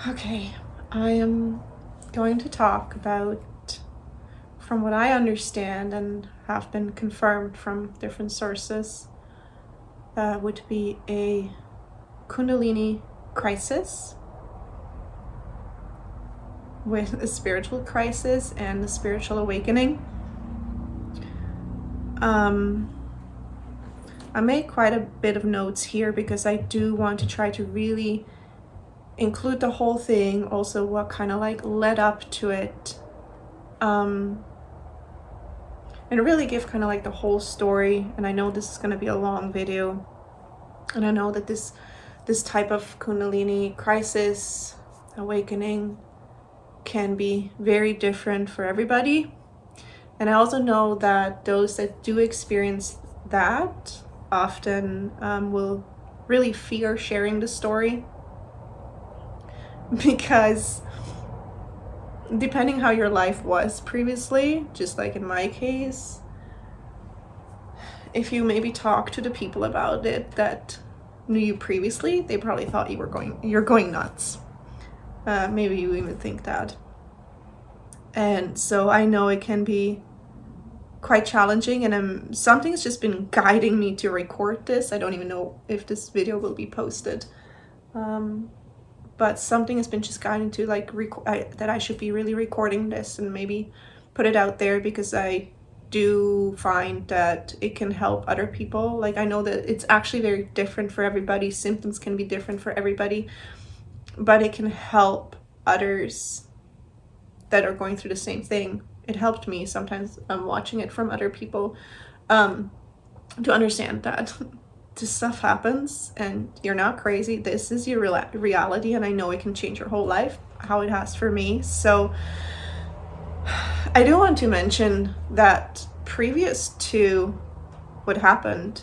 Okay, I am going to talk about, from what I understand and have been confirmed from different sources, would be a Kundalini crisis, with a spiritual crisis and a spiritual awakening. I made quite a bit of notes here because I do want to try to really include the whole thing, also what kind of like led up to it, and really give kind of like the whole story. And I know this is going to be a long video, and I know that this type of Kundalini crisis awakening can be very different for everybody. And I also know that those that do experience that often will really fear sharing the story, because depending how your life was previously, just like in my case, if you maybe talk to the people about it that knew you previously, they probably thought you're going nuts. Maybe you even think that. And so I know it can be quite challenging, and something's just been guiding me to record this. I don't even know if this video will be posted, but something has been just guiding to like that I should be really recording this and maybe put it out there, because I do find that it can help other people. Like, I know that it's actually very different for everybody. Symptoms can be different for everybody, but it can help others that are going through the same thing. It helped me sometimes watching it from other people, to understand that this stuff happens and you're not crazy. This is your reality, and I know it can change your whole life, how it has for me. So I do want to mention that previous to what happened,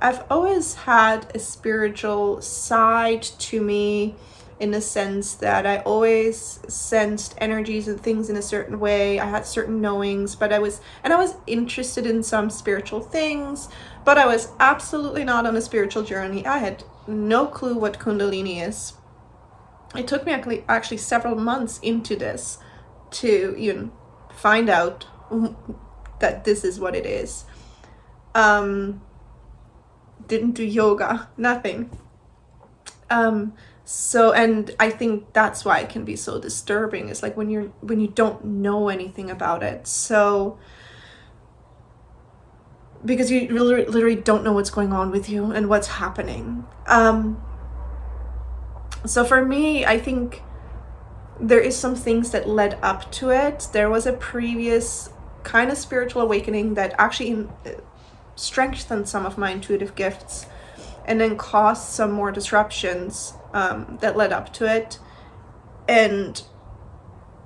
I've always had a spiritual side to me, in the sense that I always sensed energies and things in a certain way. I had certain knowings, but I was interested in some spiritual things, but I was absolutely not on a spiritual journey. I had no clue what Kundalini is. It took me actually several months into this to find out that this is what it is. Didn't do yoga, nothing. So, and I think that's why it can be so disturbing. It's like when you don't know anything about it. So, because you literally don't know what's going on with you and what's happening. So for me, I think there is some things that led up to it. There was a previous kind of spiritual awakening that actually strengthened some of my intuitive gifts, and then caused some more disruptions that led up to it. And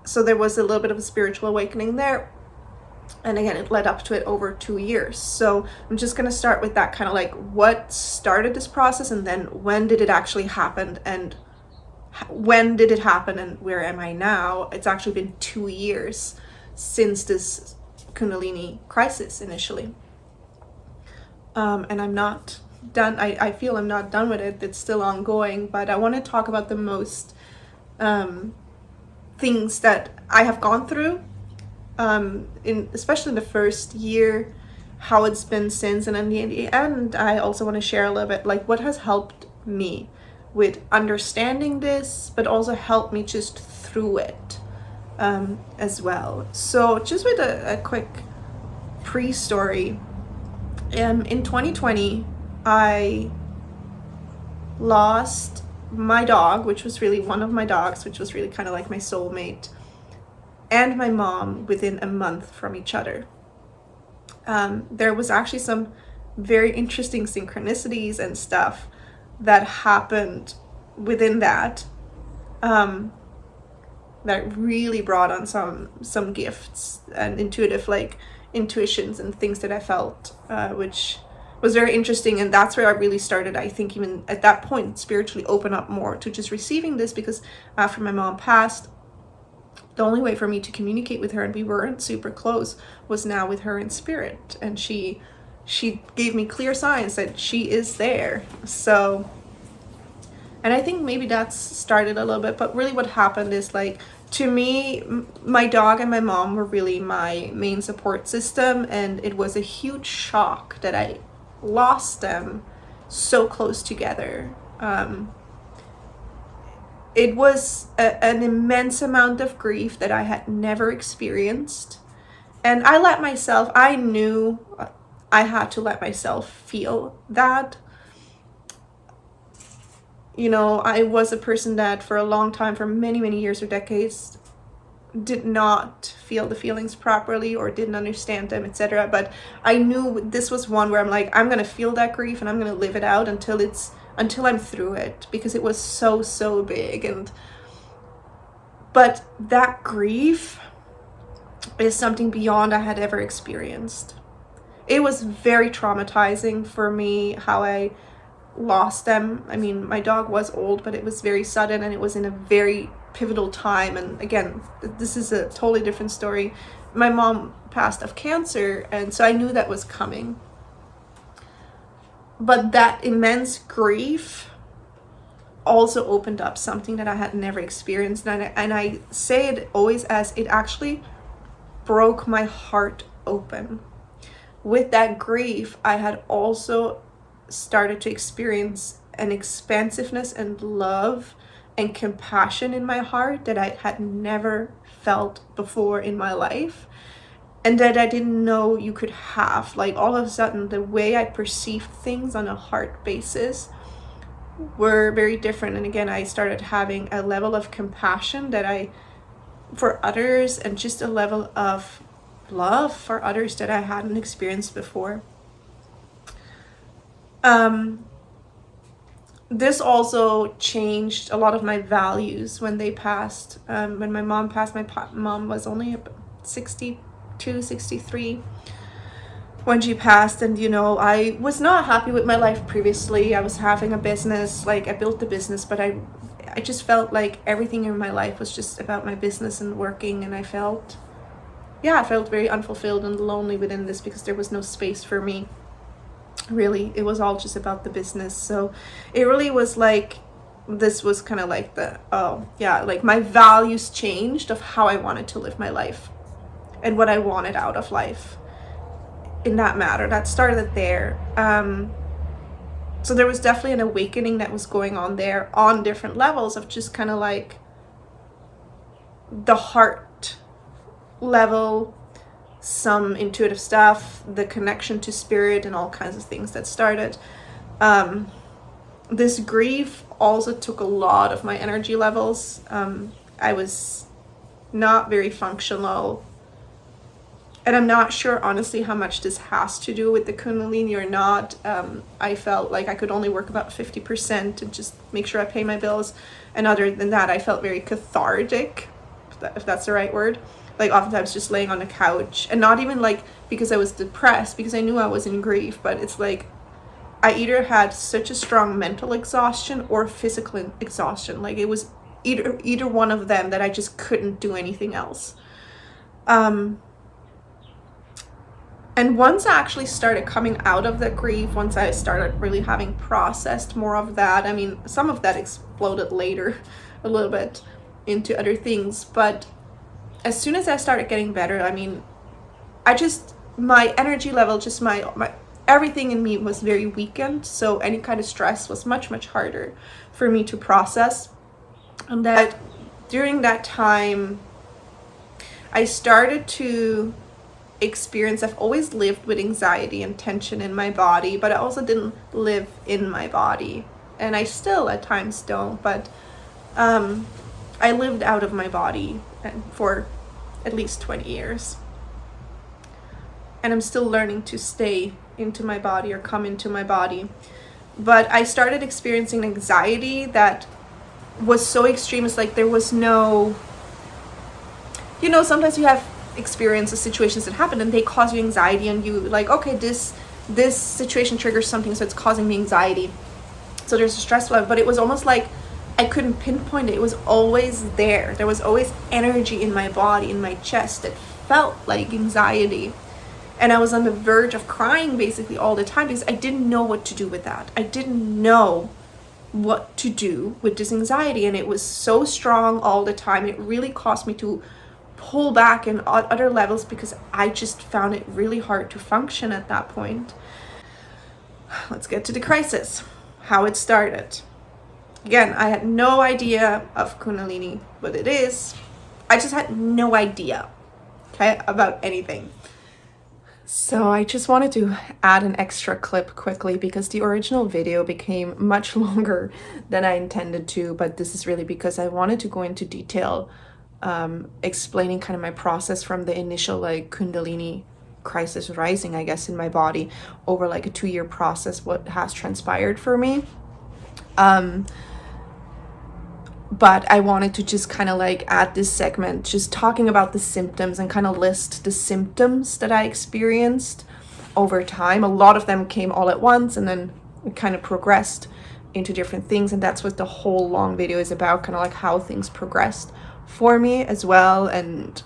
so there was a little bit of a spiritual awakening there. And again, it led up to it over 2 years. So I'm just going to start with that, kind of like what started this process, and then when did it actually happen, and when did it happen, and where am I now? It's actually been 2 years since this Kundalini crisis initially. And I'm not done. I feel I'm not done with it. It's still ongoing, but I want to talk about the most things that I have gone through, especially in the first year, how it's been since, and in the end, I also want to share a little bit like what has helped me with understanding this, but also helped me just through it as well. So just with a quick pre-story, in 2020, I lost my dog, which was really one of my dogs, which was really kind of like my soulmate, and my mom within a month from each other. There was actually some very interesting synchronicities and stuff that happened within that, that really brought on some gifts and intuitions and things that I felt, which was very interesting. And that's where I really started, I think, even at that point, spiritually open up more to just receiving this, because after my mom passed, the only way for me to communicate with her, and we weren't super close, was now with her in spirit. And she gave me clear signs that she is there. So And I think maybe that's started a little bit, but really what happened is like, to me, my dog and my mom were really my main support system, and it was a huge shock that I lost them so close together. It was an immense amount of grief that I had never experienced. And I knew I had to let myself feel that. You know, I was a person that for a long time, for many, many years or decades, did not feel the feelings properly or didn't understand them, etc. But I knew this was one where I'm like, I'm going to feel that grief and I'm going to live it out until I'm through it, because it was so big. But that grief is something beyond I had ever experienced. It was very traumatizing for me how I lost them. I mean, my dog was old, but it was very sudden and it was in a very pivotal time. And again, this is a totally different story. My mom passed of cancer, and so I knew that was coming. But that immense grief also opened up something that I had never experienced. And I say it always as it actually broke my heart open. With that grief, I had also started to experience an expansiveness and love and compassion in my heart that I had never felt before in my life, and that I didn't know you could have. Like, all of a sudden, the way I perceived things on a heart basis were very different. And again, I started having a level of compassion for others, and just a level of love for others that I hadn't experienced before. This also changed a lot of my values when they passed. When my mom passed, my mom was only 62, 63 when she passed. And, you know, I was not happy with my life previously. I was having a business, like I built the business, but I just felt like everything in my life was just about my business and working. And I felt very unfulfilled and lonely within this, because there was no space for me. Really, it was all just about the business. So it really was like, this was kind of like like my values changed of how I wanted to live my life and what I wanted out of life in that matter. That started there. So there was definitely an awakening that was going on there on different levels, of just kind of like the heart level, some intuitive stuff, the connection to spirit, and all kinds of things that started. This grief also took a lot of my energy levels. I was not very functional, and I'm not sure honestly how much this has to do with the Kundalini or not. I felt like I could only work about 50% to just make sure I pay my bills, and other than that I felt very cathartic, if that's the right word. Like, oftentimes just laying on the couch, and not even like because I was depressed, because I knew I was in grief, but it's like I either had such a strong mental exhaustion or physical exhaustion. Like, it was either one of them, that I just couldn't do anything else. And once I actually started coming out of the grief, once I started really having processed more of that, I mean, some of that exploded later a little bit into other things, but as soon as I started getting better, I mean, my energy level, just my everything in me was very weakened. So any kind of stress was much harder for me to process. And that during that time, I started to experience, I've always lived with anxiety and tension in my body, but I also didn't live in my body. And I still at times don't, but I lived out of my body for at least 20 years. And I'm still learning to stay into my body or come into my body. But I started experiencing anxiety that was so extreme. It's like there was no, you know, sometimes you have experiences, situations that happen and they cause you anxiety, and you like, okay, this situation triggers something, so it's causing me anxiety. So there's a stress level, but it was almost like I couldn't pinpoint it. It was always there. There was always energy in my body, in my chest, that felt like anxiety. And I was on the verge of crying basically all the time, because I didn't know what to do with that. I didn't know what to do with this anxiety, and it was so strong all the time. It really caused me to pull back in other levels because I just found it really hard to function at that point. Let's get to the crisis, how it started. Again, I had no idea of Kundalini, what it is. I just had no idea, okay, about anything. So I just wanted to add an extra clip quickly because the original video became much longer than I intended to, but this is really because I wanted to go into detail explaining kind of my process from the initial like Kundalini crisis rising, I guess, in my body over like a 2-year process, what has transpired for me. But I wanted to just kind of like add this segment, just talking about the symptoms and kind of list the symptoms that I experienced over time. A lot of them came all at once and then it kind of progressed into different things. And that's what the whole long video is about, kind of like how things progressed for me as well and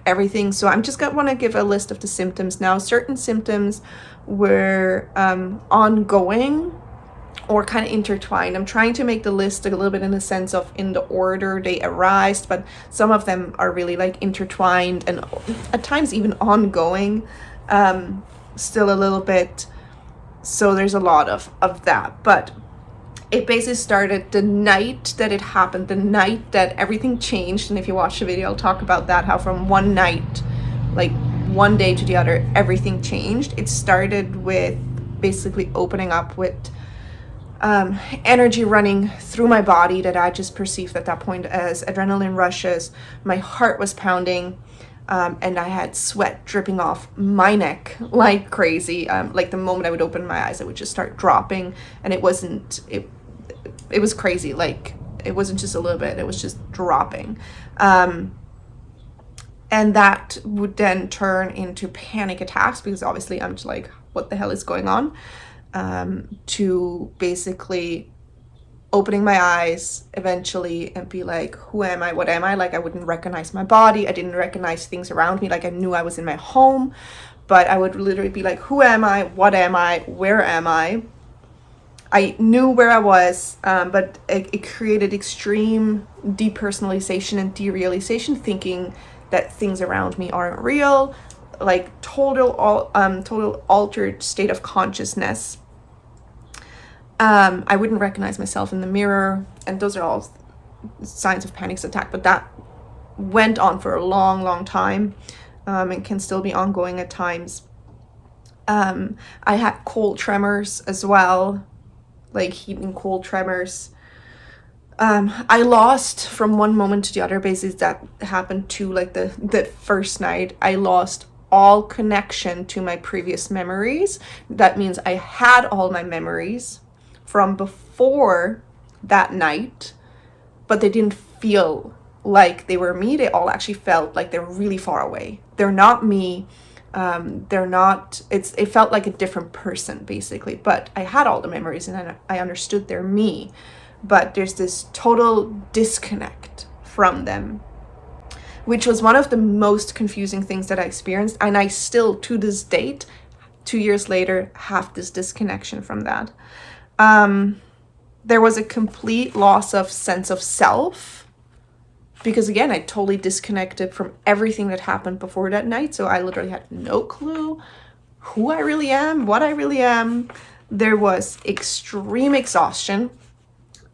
everything. So I'm just want to give a list of the symptoms now. Certain symptoms were ongoing or kind of intertwined. I'm trying to make the list a little bit in the sense of in the order they arise, but some of them are really like intertwined and at times even ongoing, still a little bit. So there's a lot of that, but it basically started the night that it happened, the night that everything changed. And if you watch the video, I'll talk about that, how from one night, like one day to the other, everything changed. It started with basically opening up with energy running through my body that I just perceived at that point as adrenaline rushes. My heart was pounding, and I had sweat dripping off my neck like crazy. Like the moment I would open my eyes, I would just start dropping, and it was crazy. Like it wasn't just a little bit, it was just dropping. And that would then turn into panic attacks because obviously I'm just like, what the hell is going on? To basically opening my eyes eventually and be like, who am I? What am I? Like I wouldn't recognize my body. I didn't recognize things around me. Like I knew I was in my home, but I would literally be like, who am I? What am I? Where am I? I knew where I was, but it created extreme depersonalization and derealization, thinking that things around me aren't real, like total altered state of consciousness. I wouldn't recognize myself in the mirror, and those are all signs of panic attack, but that went on for a long time, and can still be ongoing at times. I had cold tremors as well, like heat and cold tremors. I lost from one moment to the other, basically that happened to like the first night. I lost all connection to my previous memories. That means I had all my memories from before that night, but they didn't feel like they were me. They all actually felt like they're really far away. They're not me. It felt like a different person basically, but I had all the memories and I understood they're me, but there's this total disconnect from them, which was one of the most confusing things that I experienced. And I still, to this date, 2 years later, have this disconnection from that. There was a complete loss of sense of self because, again, I totally disconnected from everything that happened before that night. So I literally had no clue who I really am, what I really am. There was extreme exhaustion.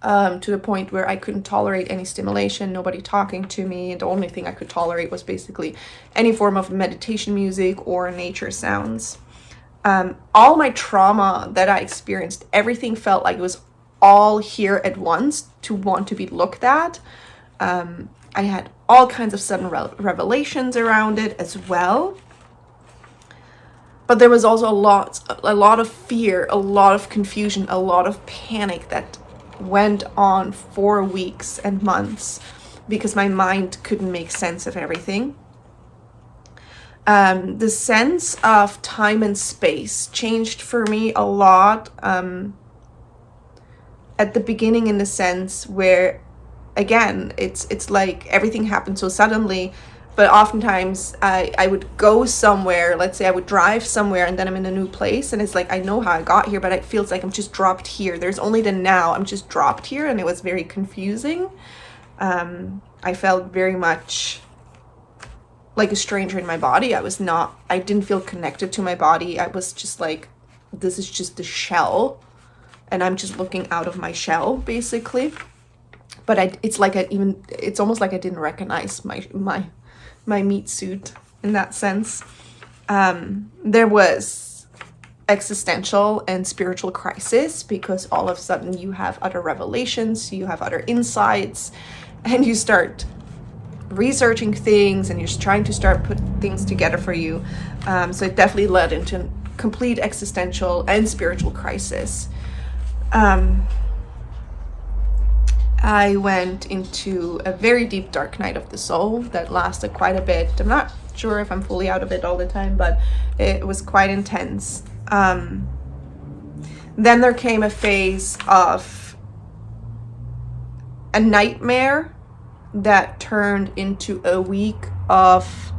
To the point where I couldn't tolerate any stimulation, nobody talking to me. The only thing I could tolerate was basically any form of meditation music or nature sounds. All my trauma that I experienced, everything felt like it was all here at once to want to be looked at. I had all kinds of sudden revelations around it as well. But there was also a lot of fear, a lot of confusion, a lot of panic that went on for weeks and months because my mind couldn't make sense of everything. The sense of time and space changed for me a lot at the beginning, in the sense where, again, it's like everything happened so suddenly. But oftentimes I would go somewhere, let's say I would drive somewhere and then I'm in a new place and it's like, I know how I got here, but it feels like I'm just dropped here. There's only the now, I'm just dropped here, and it was very confusing. I felt very much like a stranger in my body. I didn't feel connected to my body. I was just like, this is just the shell and I'm just looking out of my shell basically. But it's almost like I didn't recognize my meat suit in that sense. There was existential and spiritual crisis because all of a sudden you have other revelations, you have other insights, and you start researching things and you're trying to start put things together for you. So it definitely led into complete existential and spiritual crisis. I went into a very deep dark night of the soul that lasted quite a bit. I'm not sure if I'm fully out of it all the time, but it was quite intense. Then there came a phase of a nightmare that turned into a week of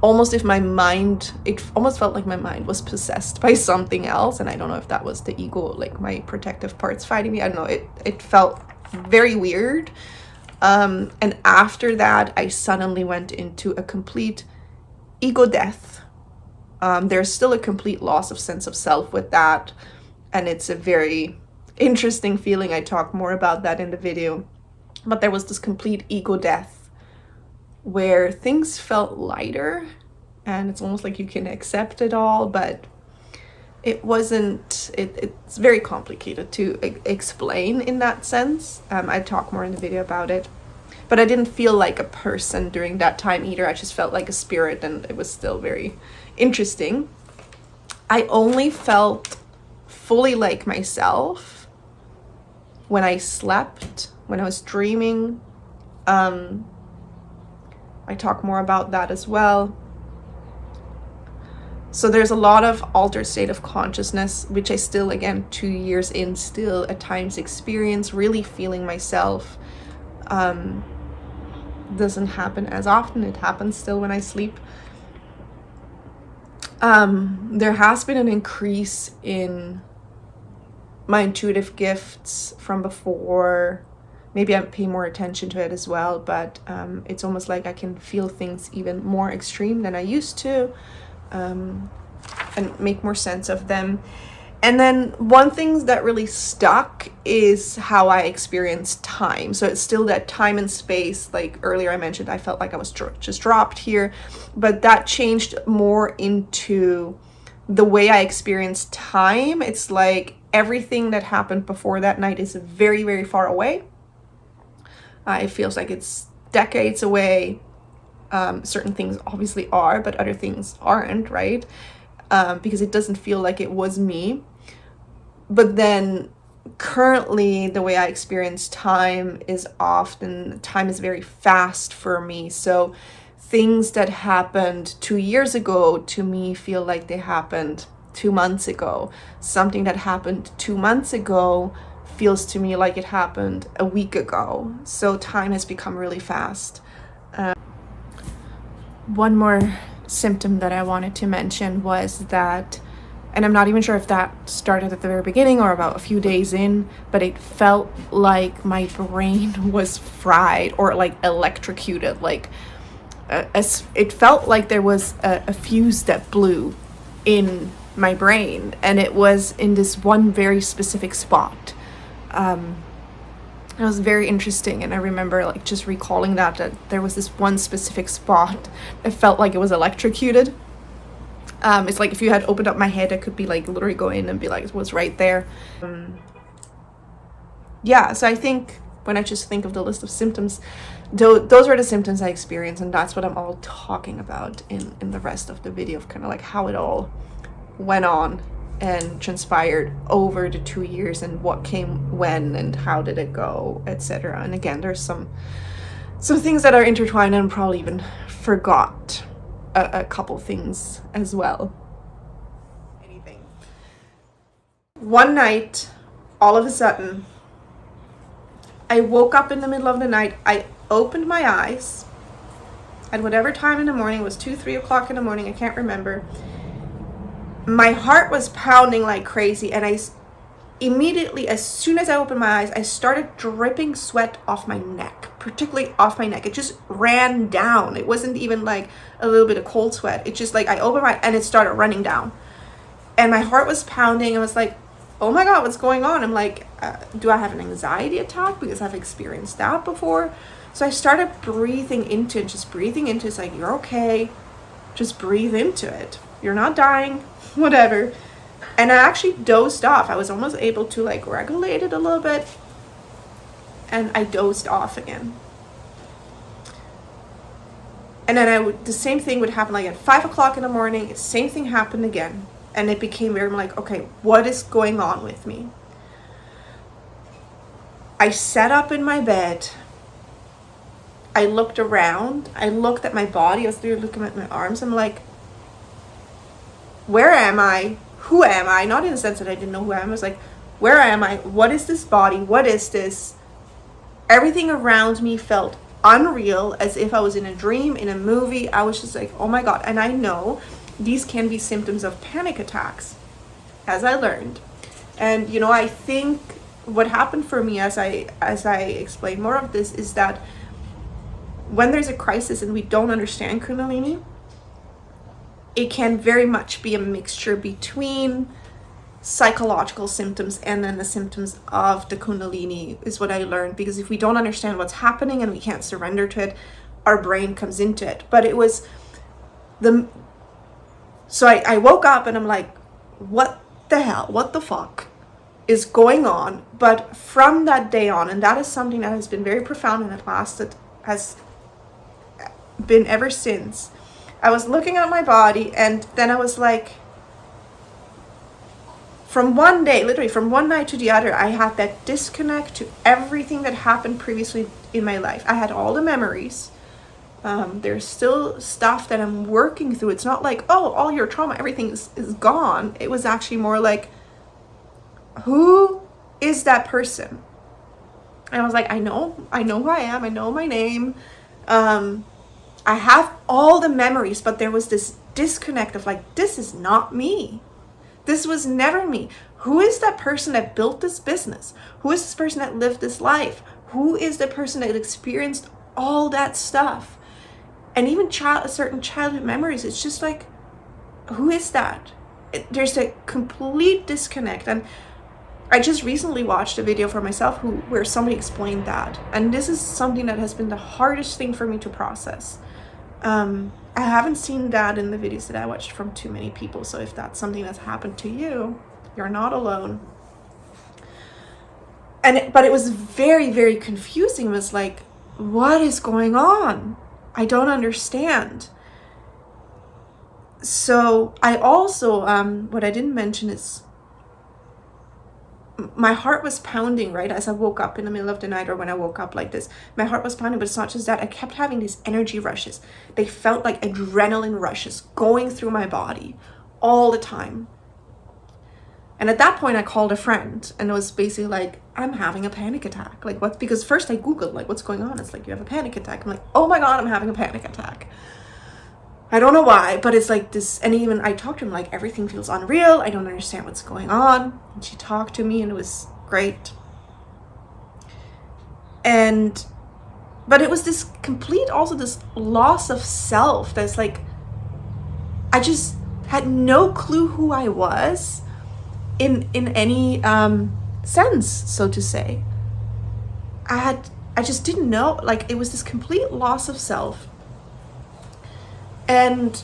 almost it almost felt like my mind was possessed by something else. And I don't know if that was the ego, like my protective parts fighting me. I don't know. It felt very weird. And after that, I suddenly went into a complete ego death. There's still a complete loss of sense of self with that. And it's a very interesting feeling. I talk more about that in the video. But there was this complete ego death where things felt lighter and it's almost like you can accept it all, but it wasn't, it's very complicated to explain in that sense. I talk more in the video about it, but I didn't feel like a person during that time either. I just felt like a spirit, and it was still very interesting. I only felt fully like myself when I slept, when I was dreaming. I talk more about that as well. So there's a lot of altered state of consciousness, which I still, again, 2 years in, still at times experience, really feeling myself. Doesn't happen as often. It happens still when I sleep. There has been an increase in my intuitive gifts from before. Maybe I pay more attention to it as well, but it's almost like I can feel things even more extreme than I used to. And make more sense of them. And then one thing that really stuck is how I experience time. So it's still that time and space. Like earlier I mentioned, I felt like I was just dropped here, but that changed more into the way I experience time. It's like everything that happened before that night is very, very far away. It feels like it's decades away. Certain things obviously are, but other things aren't, right? Because it doesn't feel like it was me. But then currently the way I experience time is very fast for me. So things that happened 2 years ago to me feel like they happened 2 months ago. Something that happened 2 months ago feels to me like it happened a week ago. So time has become really fast. One more symptom that I wanted to mention was that, and I'm not even sure if that started at the very beginning or about a few days in, but it felt like my brain was fried or like electrocuted. Like it felt like there was a fuse that blew in my brain, and it was in this one very specific spot. It was very interesting, and I remember like just recalling that there was this one specific spot that felt like it was electrocuted. It's like if you had opened up my head, I could be like literally go in and be like, it was right there. Yeah, so I think when I just think of the list of symptoms, those are the symptoms I experienced, and that's what I'm all talking about in the rest of the video, of kind of like how it all went on and transpired over the 2 years, and what came when and how did it go, etc. And again, there's some things that are intertwined, and probably even forgot a couple things as well. One night, all of a sudden, I woke up in the middle of the night. I opened my eyes at whatever time in the morning, it was 2-3 o'clock in the morning, I can't remember, my heart was pounding like crazy, and I immediately, as soon as I opened my eyes, I started dripping sweat off my neck, particularly off my neck. It just ran down. It wasn't even like a little bit of cold sweat. It just like, I opened my, and it started running down, and my heart was pounding. I was like, oh my God, what's going on? I'm like, do I have an anxiety attack? Because I've experienced that before. So I started breathing into it, just breathing into it. It's like, you're okay. Just breathe into it. You're not dying, whatever. And I actually dozed off. I was almost able to like regulate it a little bit. And I dozed off again. And then the same thing would happen like at 5 o'clock in the morning. The same thing happened again. And it became very like, okay, what is going on with me? I sat up in my bed. I looked around. I looked at my body. I was looking at my arms. I'm like, where am I? Who am I? Not in the sense that I didn't know who I am. I was like, where am I? What is this body? What is this? Everything around me felt unreal, as if I was in a dream, in a movie. I was just like, oh my God. And I know these can be symptoms of panic attacks, as I learned. And, you know, I think what happened for me as I explain more of this is that when there's a crisis and we don't understand Kundalini, it can very much be a mixture between psychological symptoms and then the symptoms of the Kundalini, is what I learned. Because if we don't understand what's happening and we can't surrender to it, our brain comes into it. But it was so I woke up and I'm like, what the hell? What the fuck is going on? But from that day on, and that is something that has been very profound and it lasted, has been ever since, I was looking at my body, and then I was like, from one day, literally from one night to the other, I had that disconnect to everything that happened previously in my life. I had all the memories. There's still stuff that I'm working through. It's not like, oh, all your trauma, everything is gone. It was actually more like, who is that person? And I was like, I know who I am. I know my name. I have all the memories, but there was this disconnect of like, this is not me. This was never me. Who is that person that built this business? Who is this person that lived this life? Who is the person that experienced all that stuff? And even certain childhood memories, it's just like, who is that? There's a complete disconnect. And I just recently watched a video for myself where somebody explained that. And this is something that has been the hardest thing for me to process. I haven't seen that in the videos that I watched from too many people. So if that's something that's happened to you, you're not alone. But it was very, very confusing. It was like, what is going on? I don't understand. So I also, what I didn't mention is, my heart was pounding, right? As I woke up in the middle of the night, or when I woke up like this, my heart was pounding. But it's not just that. I kept having these energy rushes. They felt like adrenaline rushes going through my body all the time. And at that point, I called a friend, and it was basically like, I'm having a panic attack. Like, what? Because first I Googled, like, what's going on? It's like, you have a panic attack. I'm like, oh my God, I'm having a panic attack. I don't know why, but it's like this. And even I talked to him, like, everything feels unreal. I don't understand what's going on. And she talked to me, and it was great. But it was this complete, also this loss of self. That's like, I just had no clue who I was in any sense, so to say. I just didn't know. Like, it was this complete loss of self. And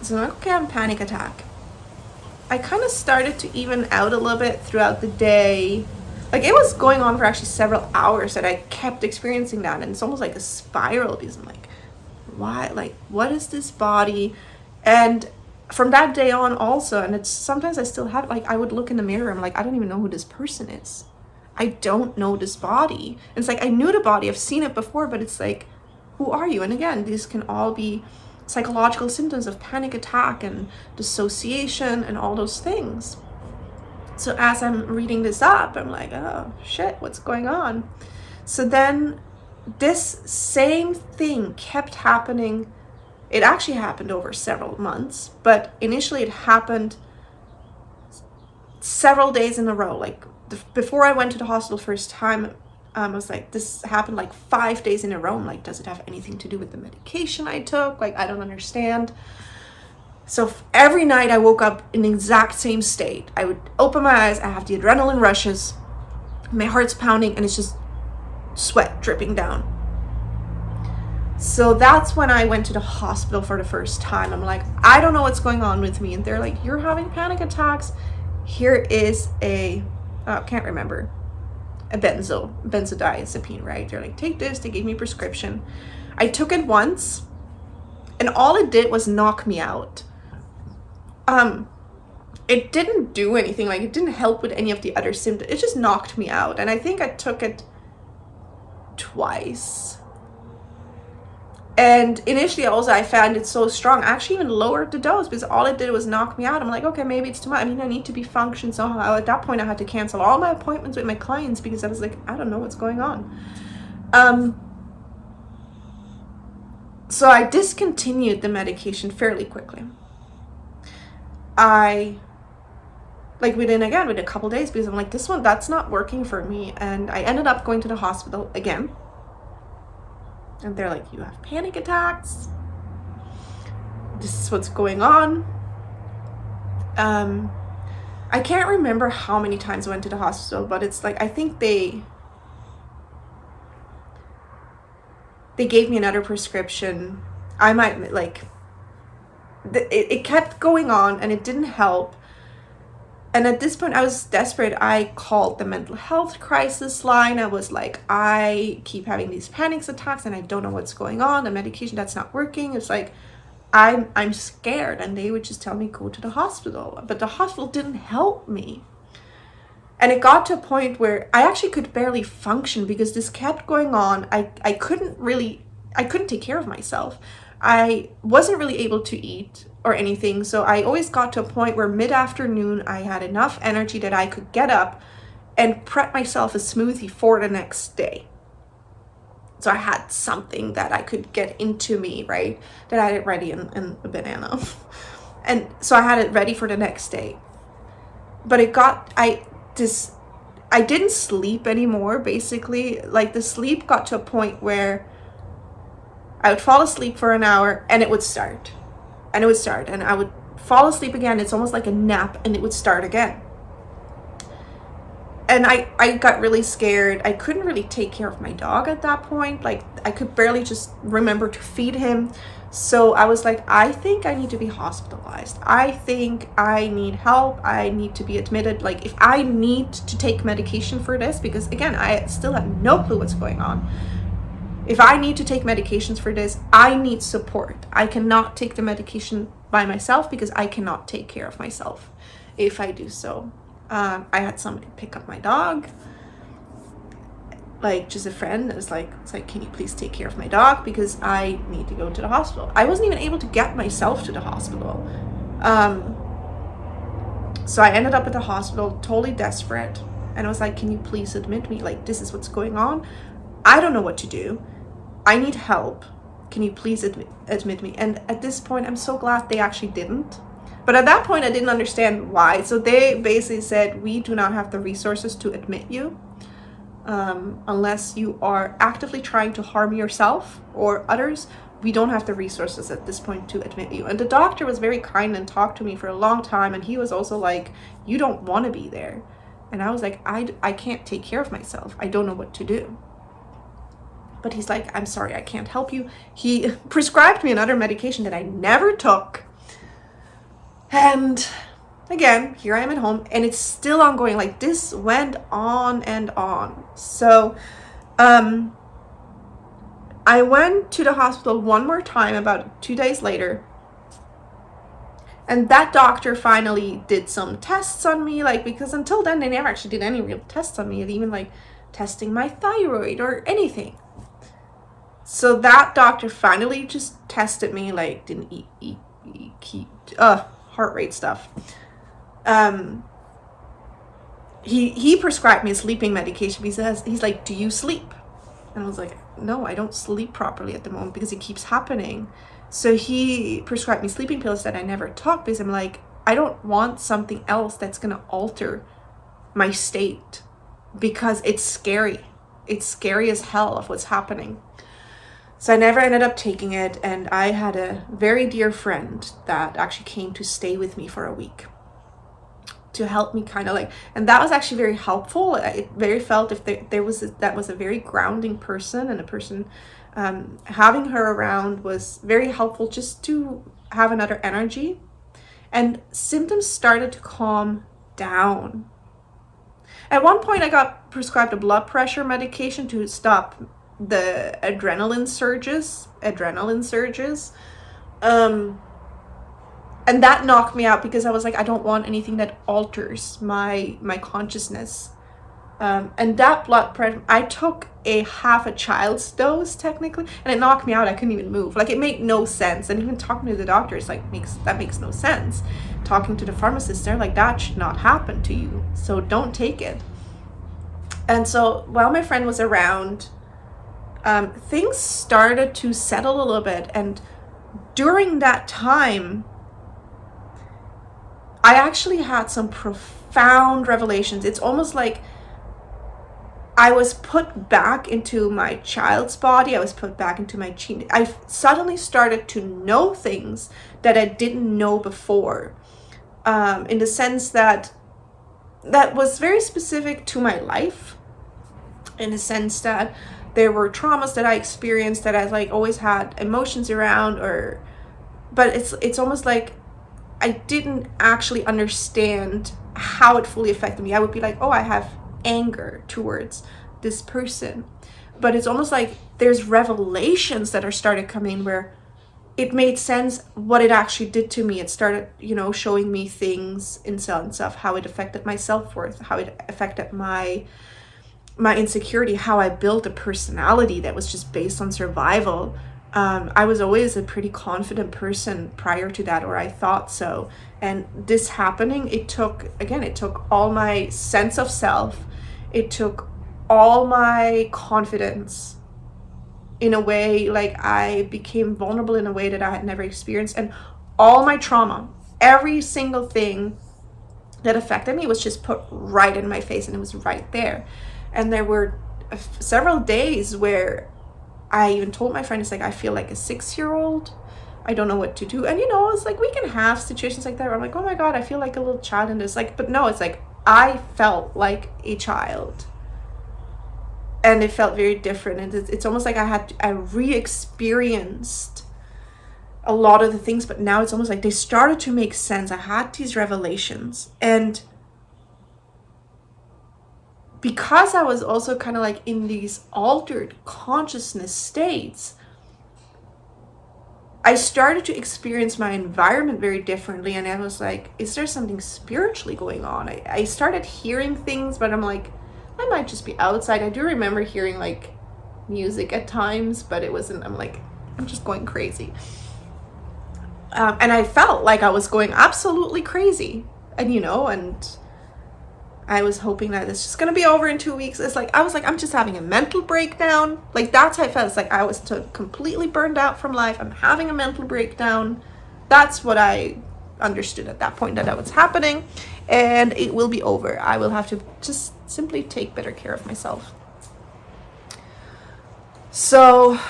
so I'm like, okay, I have a panic attack. I kind of started to even out a little bit throughout the day. Like, it was going on for actually several hours that I kept experiencing that. And it's almost like a spiral, because I'm like, why? Like, what is this body? And from that day on also, and it's sometimes I still have, like, I would look in the mirror, I'm like, I don't even know who this person is. I don't know this body. And it's like, I knew the body, I've seen it before, but it's like, who are you? And again, these can all be psychological symptoms of panic attack and dissociation and all those things. So as I'm reading this up, I'm like, oh shit, what's going on? So then this same thing kept happening. It actually happened over several months, but initially it happened several days in a row. Like before I went to the hospital first time, I was like, this happened like 5 days in a row. I'm like, does it have anything to do with the medication I took? Like, I don't understand. So every night I woke up in the exact same state. I would open my eyes, I have the adrenaline rushes, my heart's pounding, and it's just sweat dripping down. So that's when I went to the hospital for the first time. I'm like, I don't know what's going on with me. And they're like, you're having panic attacks. Here is I can't remember, a benzodiazepine, right? They're like, take this. They gave me a prescription. I took it once, and all it did was knock me out. It didn't do anything. Like, it didn't help with any of the other symptoms. It just knocked me out. And I think I took it twice. And initially also I found it so strong, I actually even lowered the dose because all it did was knock me out. I'm like, okay, maybe it's too much. I mean, I need to be functioning somehow. At that point I had to cancel all my appointments with my clients because I was like, I don't know what's going on. So I discontinued the medication fairly quickly. Within a couple days, because I'm like, that's not working for me. And I ended up going to the hospital again. And they're like, you have panic attacks. This is what's going on. I can't remember how many times I went to the hospital, but it's like, I think they gave me another prescription. It kept going on and it didn't help. And at this point I was desperate. I called the mental health crisis line. I was like, I keep having these panic attacks and I don't know what's going on. The medication, that's not working. It's like, I'm scared. And they would just tell me, go to the hospital. But the hospital didn't help me. And it got to a point where I actually could barely function because this kept going on. I couldn't take care of myself. I wasn't really able to eat or anything. So I always got to a point where mid-afternoon I had enough energy that I could get up and prep myself a smoothie for the next day. So I had something that I could get into me, right? That I had it ready in a banana. And so I had it ready for the next day. But I didn't sleep anymore, basically. Like, the sleep got to a point where I would fall asleep for an hour and it would start. And I would fall asleep again. It's almost like a nap, and it would start again. And I got really scared. I couldn't really take care of my dog at that point. Like, I could barely just remember to feed him. So I was like, I think I need to be hospitalized. I think I need help. I need to be admitted. Like, if I need to take medication for this, because again, I still have no clue what's going on. If I need to take medications for this, I need support. I cannot take the medication by myself because I cannot take care of myself if I do so. I had somebody pick up my dog, like just a friend that was like, it's like, can you please take care of my dog because I need to go to the hospital. I wasn't even able to get myself to the hospital. So I ended up at the hospital totally desperate, and I was like, can you please admit me? Like, this is what's going on. I don't know what to do. I need help. Can you please admit me? And at this point, I'm so glad they actually didn't. But at that point, I didn't understand why. So they basically said, we do not have the resources to admit you unless you are actively trying to harm yourself or others. We don't have the resources at this point to admit you. And the doctor was very kind and talked to me for a long time. And he was also like, you don't want to be there. And I was like, I can't take care of myself. I don't know what to do. But he's like, I'm sorry, I can't help you. He prescribed me another medication that I never took. And again, here I am at home, and it's still ongoing. Like, this went on and on. So I went to the hospital one more time about 2 days later. And that doctor finally did some tests on me, like, because until then they never actually did any real tests on me, even like testing my thyroid or anything. So that doctor finally just tested me, like, didn't heart rate stuff. He prescribed me a sleeping medication because he's like, do you sleep? And I was like, no, I don't sleep properly at the moment because it keeps happening. So he prescribed me sleeping pills that I never took because I'm like, I don't want something else that's going to alter my state because it's scary. It's scary as hell of what's happening. So I never ended up taking it. And I had a very dear friend that actually came to stay with me for a week to help me kind of like, and that was actually very helpful. It very felt if there was that was a very grounding person, and a person having her around was very helpful just to have another energy. And symptoms started to calm down. At one point I got prescribed a blood pressure medication to stop the adrenaline surges. And that knocked me out because I was like, I don't want anything that alters my consciousness. And that blood pressure, I took half a child's dose technically, and it knocked me out. I couldn't even move. Like, it made no sense. And even talking to the doctors, like, that makes no sense. Talking to the pharmacist, they're like, that should not happen to you, so don't take it. And so while my friend was around, things started to settle a little bit. And during that time, I actually had some profound revelations. It's almost like I was put back into my child's body. I was put back into my gene. I suddenly started to know things that I didn't know before, in the sense that was very specific to my life, in the sense that there were traumas that I experienced that I like always had emotions around, but it's almost like I didn't actually understand how it fully affected me. I would be like, oh, I have anger towards this person. But it's almost like there's revelations that are started coming where it made sense what it actually did to me. It started, showing me things in sense of how it affected my self-worth, how it affected my insecurity, how I built a personality that was just based on survival. I was always a pretty confident person prior to that, or I thought so. And this happening, it took all my sense of self. It took all my confidence in a way, like I became vulnerable in a way that I had never experienced. And all my trauma, every single thing that affected me was just put right in my face, and it was right there. And there were several days where I even told my friend, it's like, I feel like a 6-year-old. I don't know what to do. And it's like, we can have situations like that where I'm like, oh my God, I feel like a little child in this. Like, but no, it's like, I felt like a child. And it felt very different. And it's almost like I re-experienced a lot of the things, but now it's almost like they started to make sense. I had these revelations. And because I was also kind of like in these altered consciousness states, I started to experience my environment very differently. And I was like, is there something spiritually going on? I started hearing things, but I'm like, I might just be outside. I do remember hearing like music at times, but it wasn't, I'm just going crazy. And I felt like I was going absolutely crazy. And, and I was hoping that it's just going to be over in 2 weeks. It's like, I was like, I'm just having a mental breakdown. Like, that's how I felt. It's like I was completely burned out from life. I'm having a mental breakdown. That's what I understood at that point, that was happening. And it will be over. I will have to just simply take better care of myself. So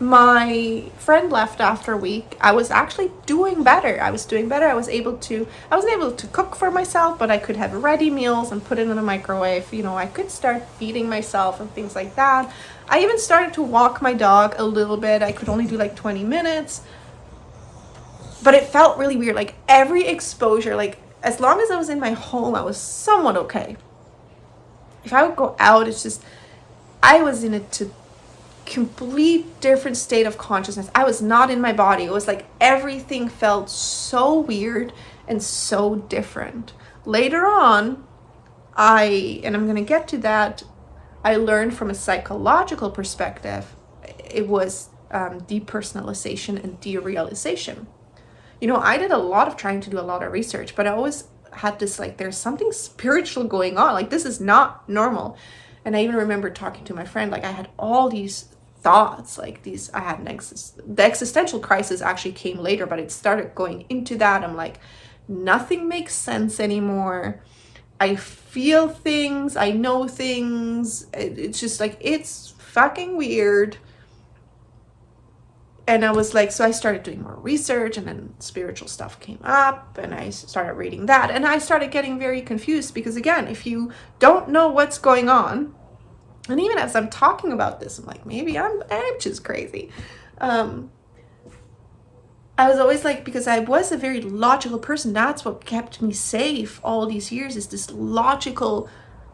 my friend left after a week. I was actually doing better. I wasn't able to cook for myself, but I could have ready meals and put it in the microwave. I could start feeding myself and things like that. I even started to walk my dog a little bit. I could only do like 20 minutes, but it felt really weird. Like every exposure, like as long as I was in my home, I was somewhat okay. If I would go out, it's just, I was in a complete different state of consciousness. I was not in my body. It was like everything felt so weird and so different. Later on, and I'm going to get to that, I learned from a psychological perspective, it was depersonalization and derealization. I did a lot of trying to do a lot of research, but I always had this, like, there's something spiritual going on. Like, this is not normal. And I even remember talking to my friend, like, I had all these thoughts, like these, I had the existential crisis actually came later, but it started going into that. I'm like, nothing makes sense anymore. I feel things, I know things. It's just like, it's fucking weird. And I was like, so I started doing more research, and then spiritual stuff came up, and I started reading that, and I started getting very confused, because again, if you don't know what's going on, and even as I'm talking about this, I'm like, maybe I'm just crazy. I was always like, because I was a very logical person, that's what kept me safe all these years, is this logical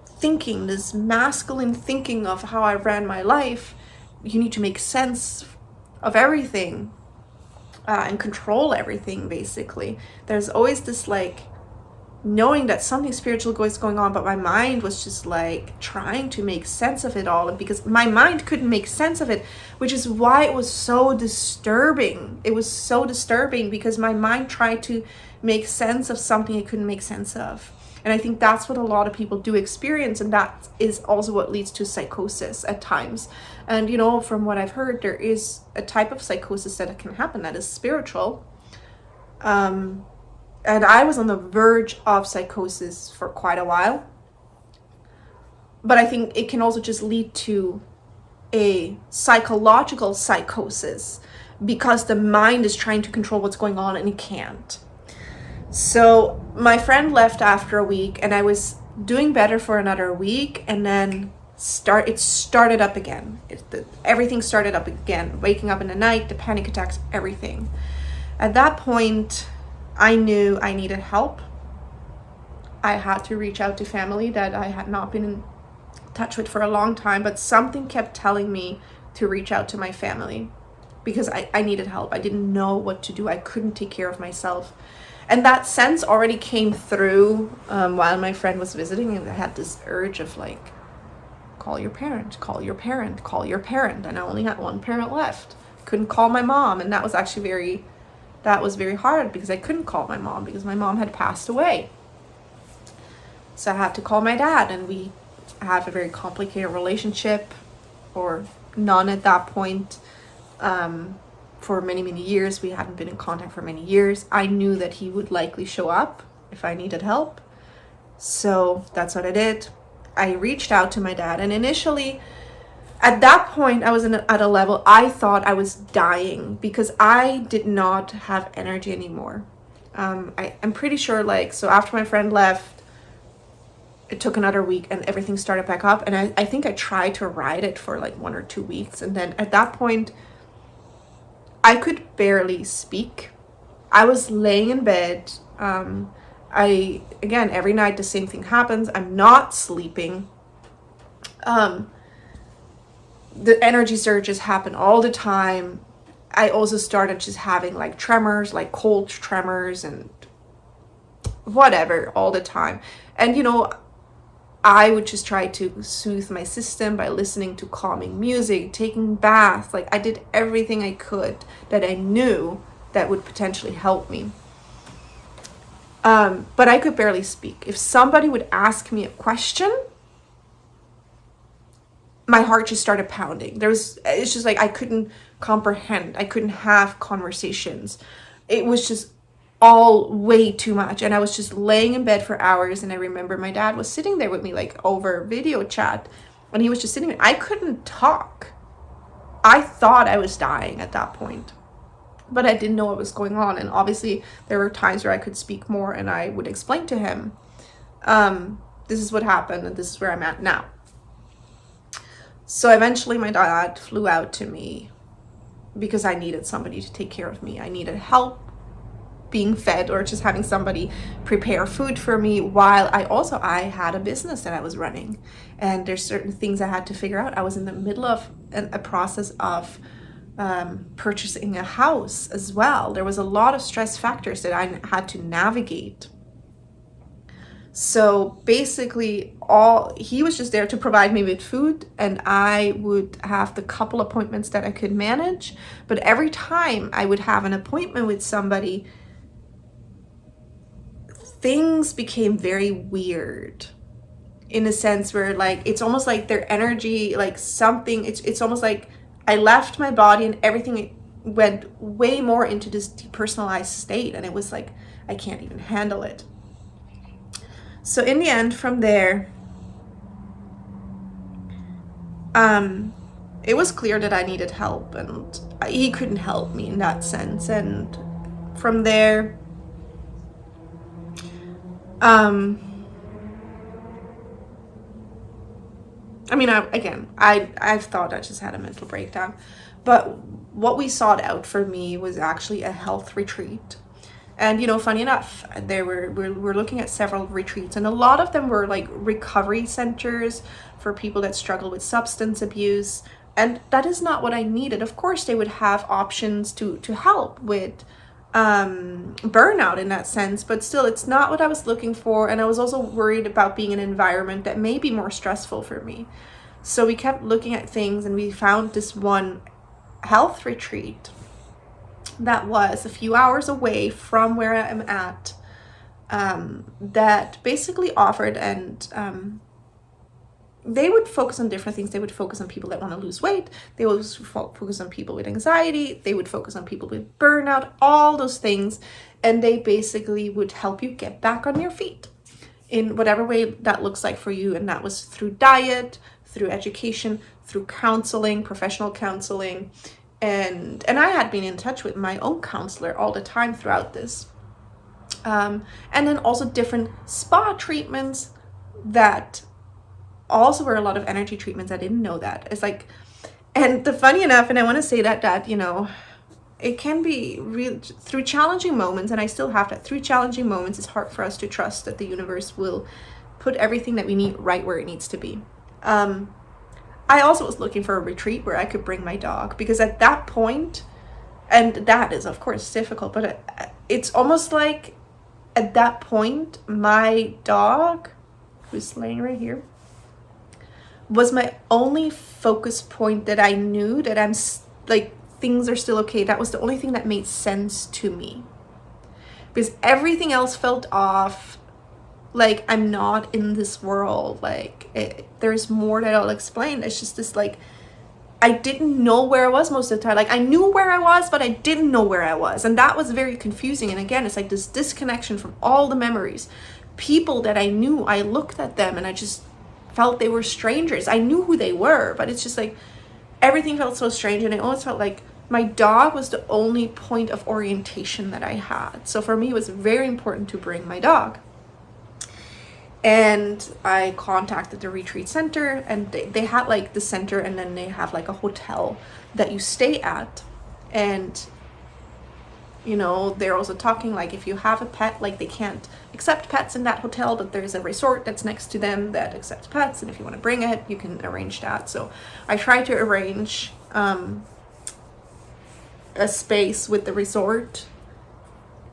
thinking, this masculine thinking of how I ran my life. You need to make sense of everything and control everything, basically. There's always this, like, knowing that something spiritual is going on, but my mind was just like trying to make sense of it all, and because my mind couldn't make sense of it, which is why it was so disturbing. It was so disturbing because my mind tried to make sense of something it couldn't make sense of. And I think that's what a lot of people do experience, and that is also what leads to psychosis at times. And you know, from what I've heard, there is a type of psychosis that can happen that is spiritual. And I was on the verge of psychosis for quite a while. But I think it can also just lead to a psychological psychosis, because the mind is trying to control what's going on and it can't. So my friend left after a week, and I was doing better for another week, and then it started up again. Everything started up again. Waking up in the night, the panic attacks, everything. At that point, I knew I needed help. I had to reach out to family that I had not been in touch with for a long time, but something kept telling me to reach out to my family, because I needed help. I didn't know what to do. I couldn't take care of myself. And that sense already came through while my friend was visiting, and I had this urge of, like, call your parent, call your parent, call your parent. And I only had one parent left. Couldn't call my mom, and that was actually very hard, because I couldn't call my mom because my mom had passed away. So I had to call my dad, and we have a very complicated relationship, or none at that point. For many, many years, we hadn't been in contact for many years. I knew that he would likely show up if I needed help. So that's what I did. I reached out to my dad, and initially, at that point, I was at a level I thought I was dying, because I did not have energy anymore. I'm pretty sure, like, so after my friend left, it took another week and everything started back up. And I think I tried to ride it for like 1 or 2 weeks. And then at that point, I could barely speak. I was laying in bed. Again, every night the same thing happens. I'm not sleeping. The energy surges happen all the time. I also started just having like tremors, like cold tremors and whatever all the time. And, you know, I would just try to soothe my system by listening to calming music, taking baths. Like, I did everything I could that I knew that would potentially help me. But I could barely speak. If somebody would ask me a question, my heart just started pounding. It's just like I couldn't comprehend. I couldn't have conversations. It was just all way too much. And I was just laying in bed for hours. And I remember my dad was sitting there with me, like over video chat. And he was just sitting there. I couldn't talk. I thought I was dying at that point. But I didn't know what was going on. And obviously there were times where I could speak more and I would explain to him, this is what happened and this is where I'm at now. So eventually my dad flew out to me because I needed somebody to take care of me. I needed help being fed or just having somebody prepare food for me while I had a business that I was running. And there's certain things I had to figure out. I was in the middle of a process of purchasing a house as well. There was a lot of stress factors that I had to navigate. So basically he was just there to provide me with food, and I would have the couple appointments that I could manage. But every time I would have an appointment with somebody, things became very weird, in a sense where like it's almost like their energy, like something, it's almost like I left my body and everything went way more into this depersonalized state, and it was like I can't even handle it. So in the end, from there, it was clear that I needed help, and he couldn't help me in that sense. And from there, I mean, I've thought I just had a mental breakdown, but what we sought out for me was actually a health retreat. And, you know, funny enough, we're looking at several retreats, and a lot of them were like recovery centers for people that struggle with substance abuse. And that is not what I needed. Of course, they would have options to help with burnout in that sense, but still, it's not what I was looking for. And I was also worried about being in an environment that may be more stressful for me. So we kept looking at things, and we found this one health retreat that was a few hours away from where I am at, that basically offered, and they would focus on different things. They would focus on people that want to lose weight. They would focus on people with anxiety. They would focus on people with burnout, all those things. And they basically would help you get back on your feet in whatever way that looks like for you. And that was through diet, through education, through counseling, professional counseling. And I had been in touch with my own counselor all the time throughout this. And then also different spa treatments that also were a lot of energy treatments. I didn't know that. It's like, and the funny enough, and I want to say that, you know, it can be real through challenging moments, and I still have that. Through challenging moments, it's hard for us to trust that the universe will put everything that we need right where it needs to be. I also was looking for a retreat where I could bring my dog, because at that point, and that is of course difficult, but it's almost like at that point, my dog, who's laying right here, was my only focus point, that I knew that I'm like, things are still okay. That was the only thing that made sense to me, because everything else felt off. Like, I'm not in this world. Like, there's more that I'll explain. It's just this, like, I didn't know where I was most of the time. Like, I knew where I was, but I didn't know where I was. And that was very confusing. And again, it's like this disconnection from all the memories. People that I knew, I looked at them and I just felt they were strangers. I knew who they were, but it's just like, everything felt so strange. And it almost felt like my dog was the only point of orientation that I had. So for me, it was very important to bring my dog. And I contacted the retreat center, and they had like the center, and then they have like a hotel that you stay at. And, you know, they're also talking like, if you have a pet, like, they can't accept pets in that hotel, but there's a resort that's next to them that accepts pets, and if you want to bring it, you can arrange that. So I tried to arrange a space with the resort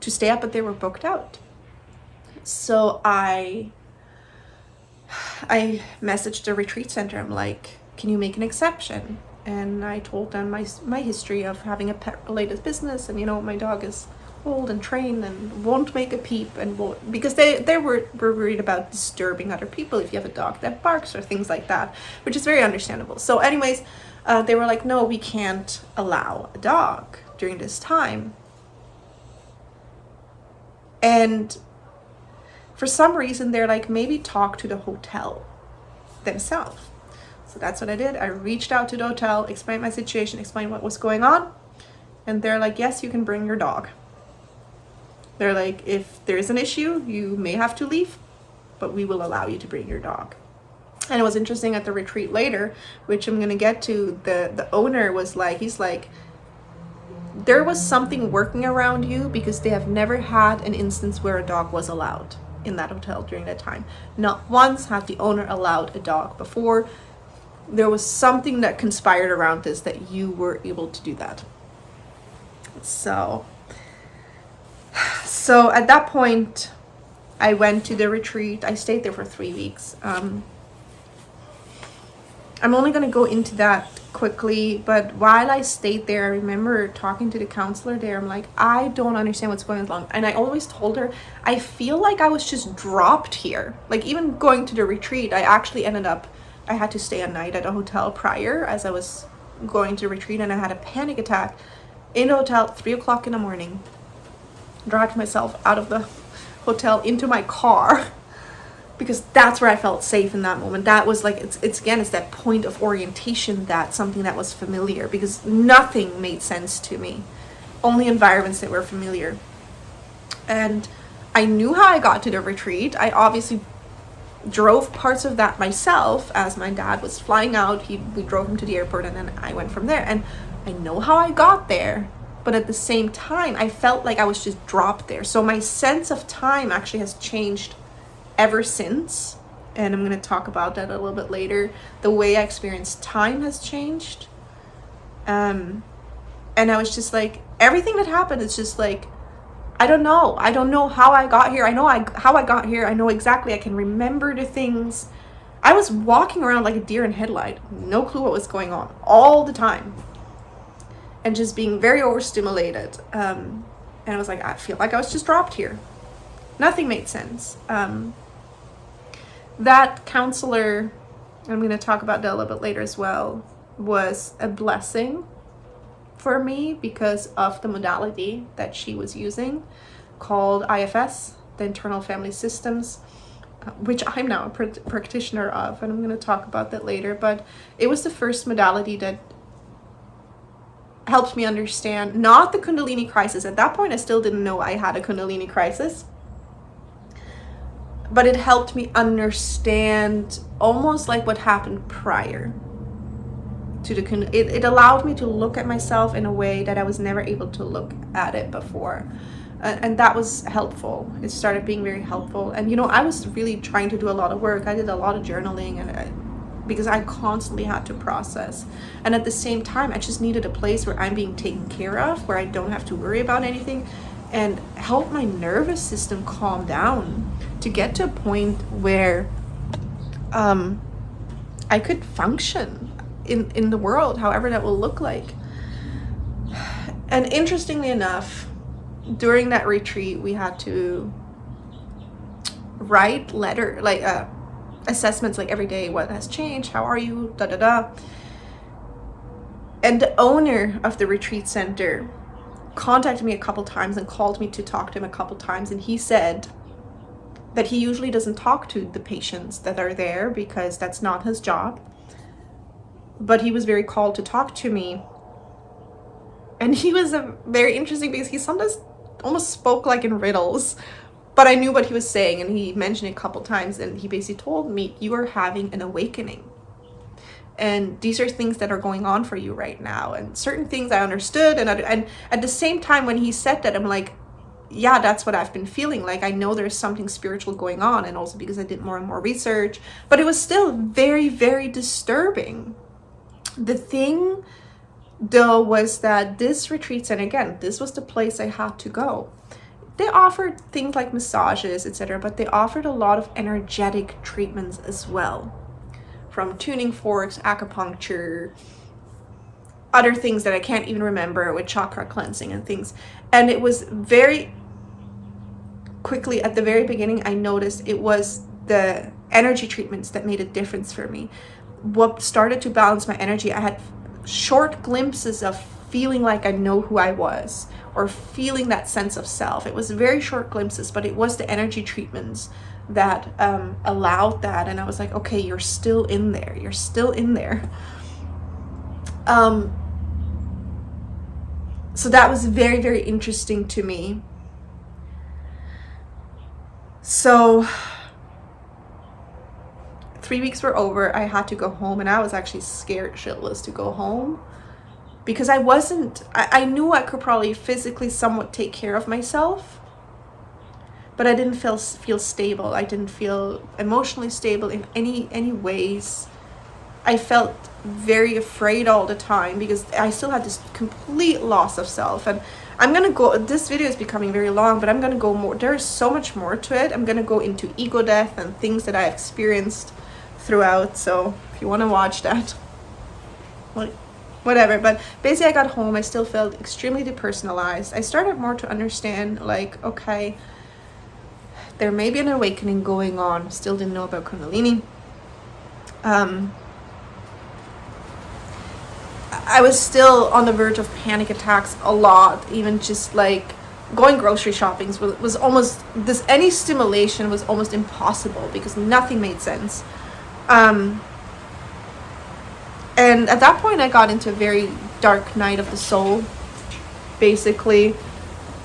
to stay at, but they were booked out. So I messaged the retreat center. I'm like, can you make an exception? And I told them my history of having a pet-related business, and, you know, my dog is old and trained and won't make a peep, and won't, because they were worried about disturbing other people if you have a dog that barks or things like that, which is very understandable. So anyways, they were like, no, we can't allow a dog during this time. And for some reason, they're like, maybe talk to the hotel themselves. So that's what I did. I reached out to the hotel, explained my situation, explained what was going on. And they're like, yes, you can bring your dog. They're like, if there's an issue, you may have to leave, but we will allow you to bring your dog. And it was interesting at the retreat later, which I'm going to get to, the owner was like, he's like, there was something working around you, because they have never had an instance where a dog was allowed in that hotel during that time. Not once had the owner allowed a dog before. There was something that conspired around this, that you were able to do that. So at that point, I went to the retreat. I stayed there for 3 weeks. I'm only going to go into that quickly, but while I stayed there, I remember talking to the counselor there. I'm like, I don't understand what's going on. And I always told her, I feel like I was just dropped here. Like, even going to the retreat, I actually ended up, I had to stay a night at a hotel prior as I was going to retreat, and I had a panic attack in the hotel at 3 o'clock in the morning. Dragged myself out of the hotel into my car because that's where I felt safe in that moment. That was like, it's again, it's that point of orientation, that something that was familiar, because nothing made sense to me, only environments that were familiar. And I knew how I got to the retreat. I obviously drove parts of that myself as my dad was flying out. We drove him to the airport, and then I went from there. And I know how I got there, but at the same time, I felt like I was just dropped there. So my sense of time actually has changed ever since. And I'm going to talk about that a little bit later. The way I experience time has changed. And I was just like, everything that happened is just like, I don't know how I got here. How I got here. I know exactly. I can remember the things. I was walking around like a deer in headlight. No clue what was going on all the time. And just being very overstimulated. And I was like, I feel like I was just dropped here. Nothing made sense. That counselor, I'm going to talk about that a little bit later as well, was a blessing for me because of the modality that she was using, called IFS, the Internal Family Systems, which I'm now a practitioner of, and I'm going to talk about that later. But it was the first modality that helped me understand, not the Kundalini crisis. At that point, I still didn't know I had a Kundalini crisis. But it helped me understand almost like what happened prior to the Kundalini. It allowed me to look at myself in a way that I was never able to look at it before. And that was helpful. It started being very helpful. And, I was really trying to do a lot of work. I did a lot of journaling because I constantly had to process. And at the same time, I just needed a place where I'm being taken care of, where I don't have to worry about anything, and help my nervous system calm down to get to a point where I could function in the world, however that will look like. And interestingly enough, during that retreat, we had to write assessments like every day. What has changed? How are you? Da da da. And the owner of the retreat center contacted me a couple times and called me to talk to him a couple times, and he said that he usually doesn't talk to the patients that are there because that's not his job, but he was very called to talk to me. And he was very interesting because he sometimes almost spoke like in riddles, but I knew what he was saying, and he mentioned it a couple times, and he basically told me, you are having an awakening. And these are things that are going on for you right now. And certain things I understood. And at the same time, when he said that, I'm like, yeah, that's what I've been feeling. Like, I know there's something spiritual going on. And also because I did more and more research. But it was still very, very disturbing. The thing, though, was that this retreat, and again, this was the place I had to go. They offered things like massages, etc. But they offered a lot of energetic treatments as well. From tuning forks, acupuncture, other things that I can't even remember, with chakra cleansing and things. And it was very quickly, at the very beginning, I noticed it was the energy treatments that made a difference for me. What started to balance my energy, I had short glimpses of feeling like I know who I was, or feeling that sense of self. It was very short glimpses, but it was the energy treatments that allowed that. And I was like, okay, you're still in there. So that was very, very interesting to me. So 3 weeks were over. I had to go home, and I was actually scared shitless to go home because I knew I could probably physically somewhat take care of myself, but I didn't feel stable. I didn't feel emotionally stable in any ways. I felt very afraid all the time because I still had this complete loss of self. And I'm going to go, this video is becoming very long, but I'm going to go more. There's so much more to it. I'm going to go into ego death and things that I experienced throughout, so if you want to watch that, whatever. But basically I got home, I still felt extremely depersonalized. I started more to understand, like, okay, there may be an awakening going on. Still didn't know about Kundalini. I was still on the verge of panic attacks a lot. Even just like going grocery shopping was almost this. Any stimulation was almost impossible because nothing made sense. And at that point, I got into a very dark night of the soul. Basically,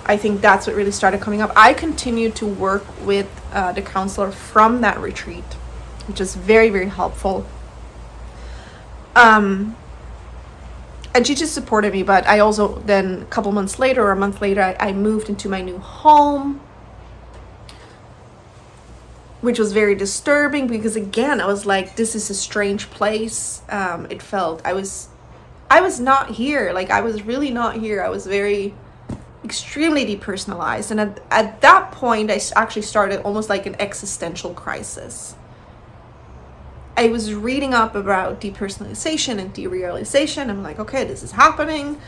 I think that's what really started coming up. I continued to work with the counselor from that retreat, which is very, very helpful. And she just supported me, but I also then a couple months later or a month later, I moved into my new home, which was very disturbing because again, I was like, this is a strange place. It felt, I was not here. Like I was really not here. I was very extremely depersonalized. And at that point, I actually started almost like an existential crisis. I was reading up about depersonalization and derealization. I'm like, okay, this is happening.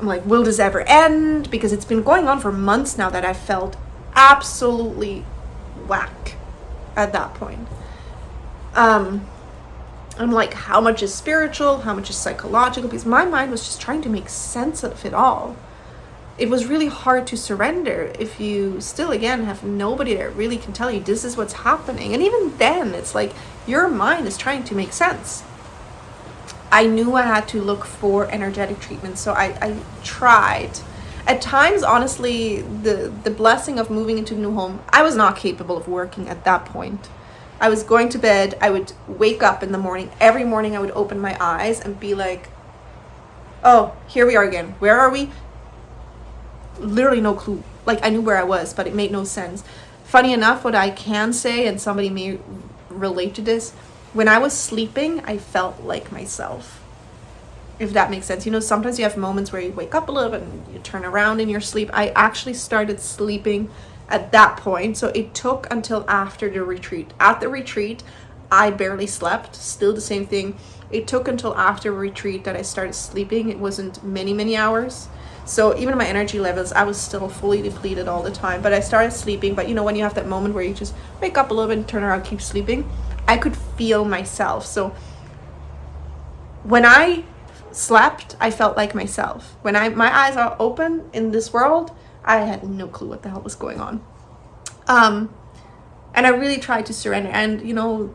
I'm like, will this ever end? Because it's been going on for months now that I felt absolutely whack at that point. I'm like, how much is spiritual? How much is psychological? Because my mind was just trying to make sense of it all. It was really hard to surrender if you still, again, have nobody that really can tell you this is what's happening. And even then, it's like your mind is trying to make sense. I knew I had to look for energetic treatment, so I tried. At times, honestly, the blessing of moving into a new home, I was not capable of working at that point. I was going to bed, I would wake up in the morning. Every morning I would open my eyes and be like, oh, here we are again. Where are we? Literally no clue. Like I knew where I was, but it made no sense. Funny enough, what I can say, and somebody may relate to this, when I was sleeping, I felt like myself. If that makes sense. You know, sometimes you have moments where you wake up a little bit and you turn around in your sleep. I actually started sleeping at that point. So it took until after the retreat. At the retreat, I barely slept. Still the same thing. It took until after retreat that I started sleeping. It wasn't many hours. So even my energy levels, I was still fully depleted all the time. But I started sleeping. But you know, when you have that moment where you just wake up a little bit and turn around, keep sleeping, I could feel myself. So when I slept, I felt like myself. When my eyes are open in this world, I had no clue what the hell was going on. And I really tried to surrender. And you know,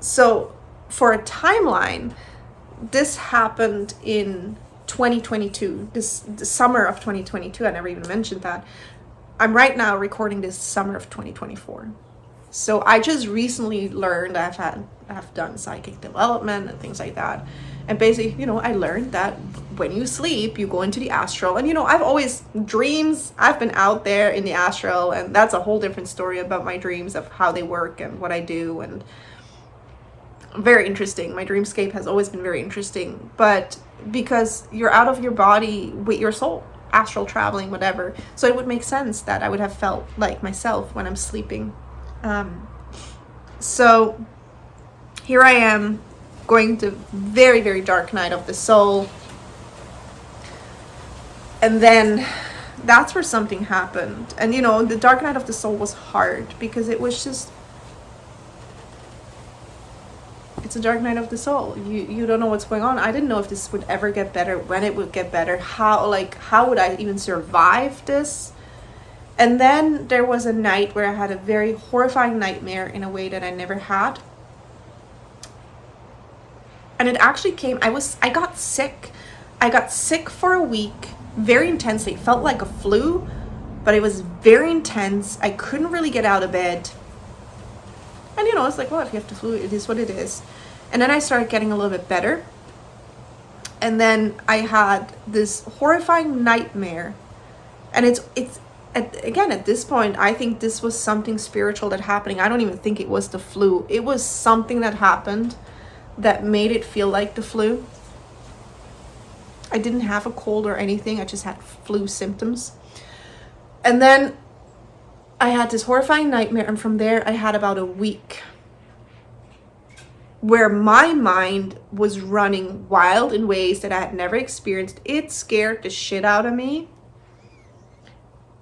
so for a timeline, this happened in 2022, the summer of 2022. I never even mentioned that. I'm right now recording this summer of 2024. So I just recently learned, I've done psychic development and things like that. And basically, you know, I learned that when you sleep, you go into the astral. And, you know, I've always dreams. I've been out there in the astral, and that's a whole different story about my dreams, of how they work and what I do. And very interesting. My dreamscape has always been very interesting. But because you're out of your body with your soul, astral traveling, whatever. So it would make sense that I would have felt like myself when I'm sleeping. So here I am, going to very, very dark night of the soul. And then that's where something happened. And you know, the dark night of the soul was hard because it was just, it's a dark night of the soul. You don't know what's going on. I didn't know if this would ever get better, when it would get better, how would I even survive this? And then there was a night where I had a very horrifying nightmare in a way that I never had. And it actually came, I got sick. I got sick for a week, very intensely. It felt like a flu, but it was very intense. I couldn't really get out of bed. And you know, it's like, well, if you have the flu, it is what it is. And then I started getting a little bit better. And then I had this horrifying nightmare. And again, at this point, I think this was something spiritual that happening. I don't even think it was the flu. It was something that happened that made it feel like the flu. I didn't have a cold or anything. I just had flu symptoms. And then I had this horrifying nightmare. And from there, I had about a week where my mind was running wild in ways that I had never experienced. It scared the shit out of me.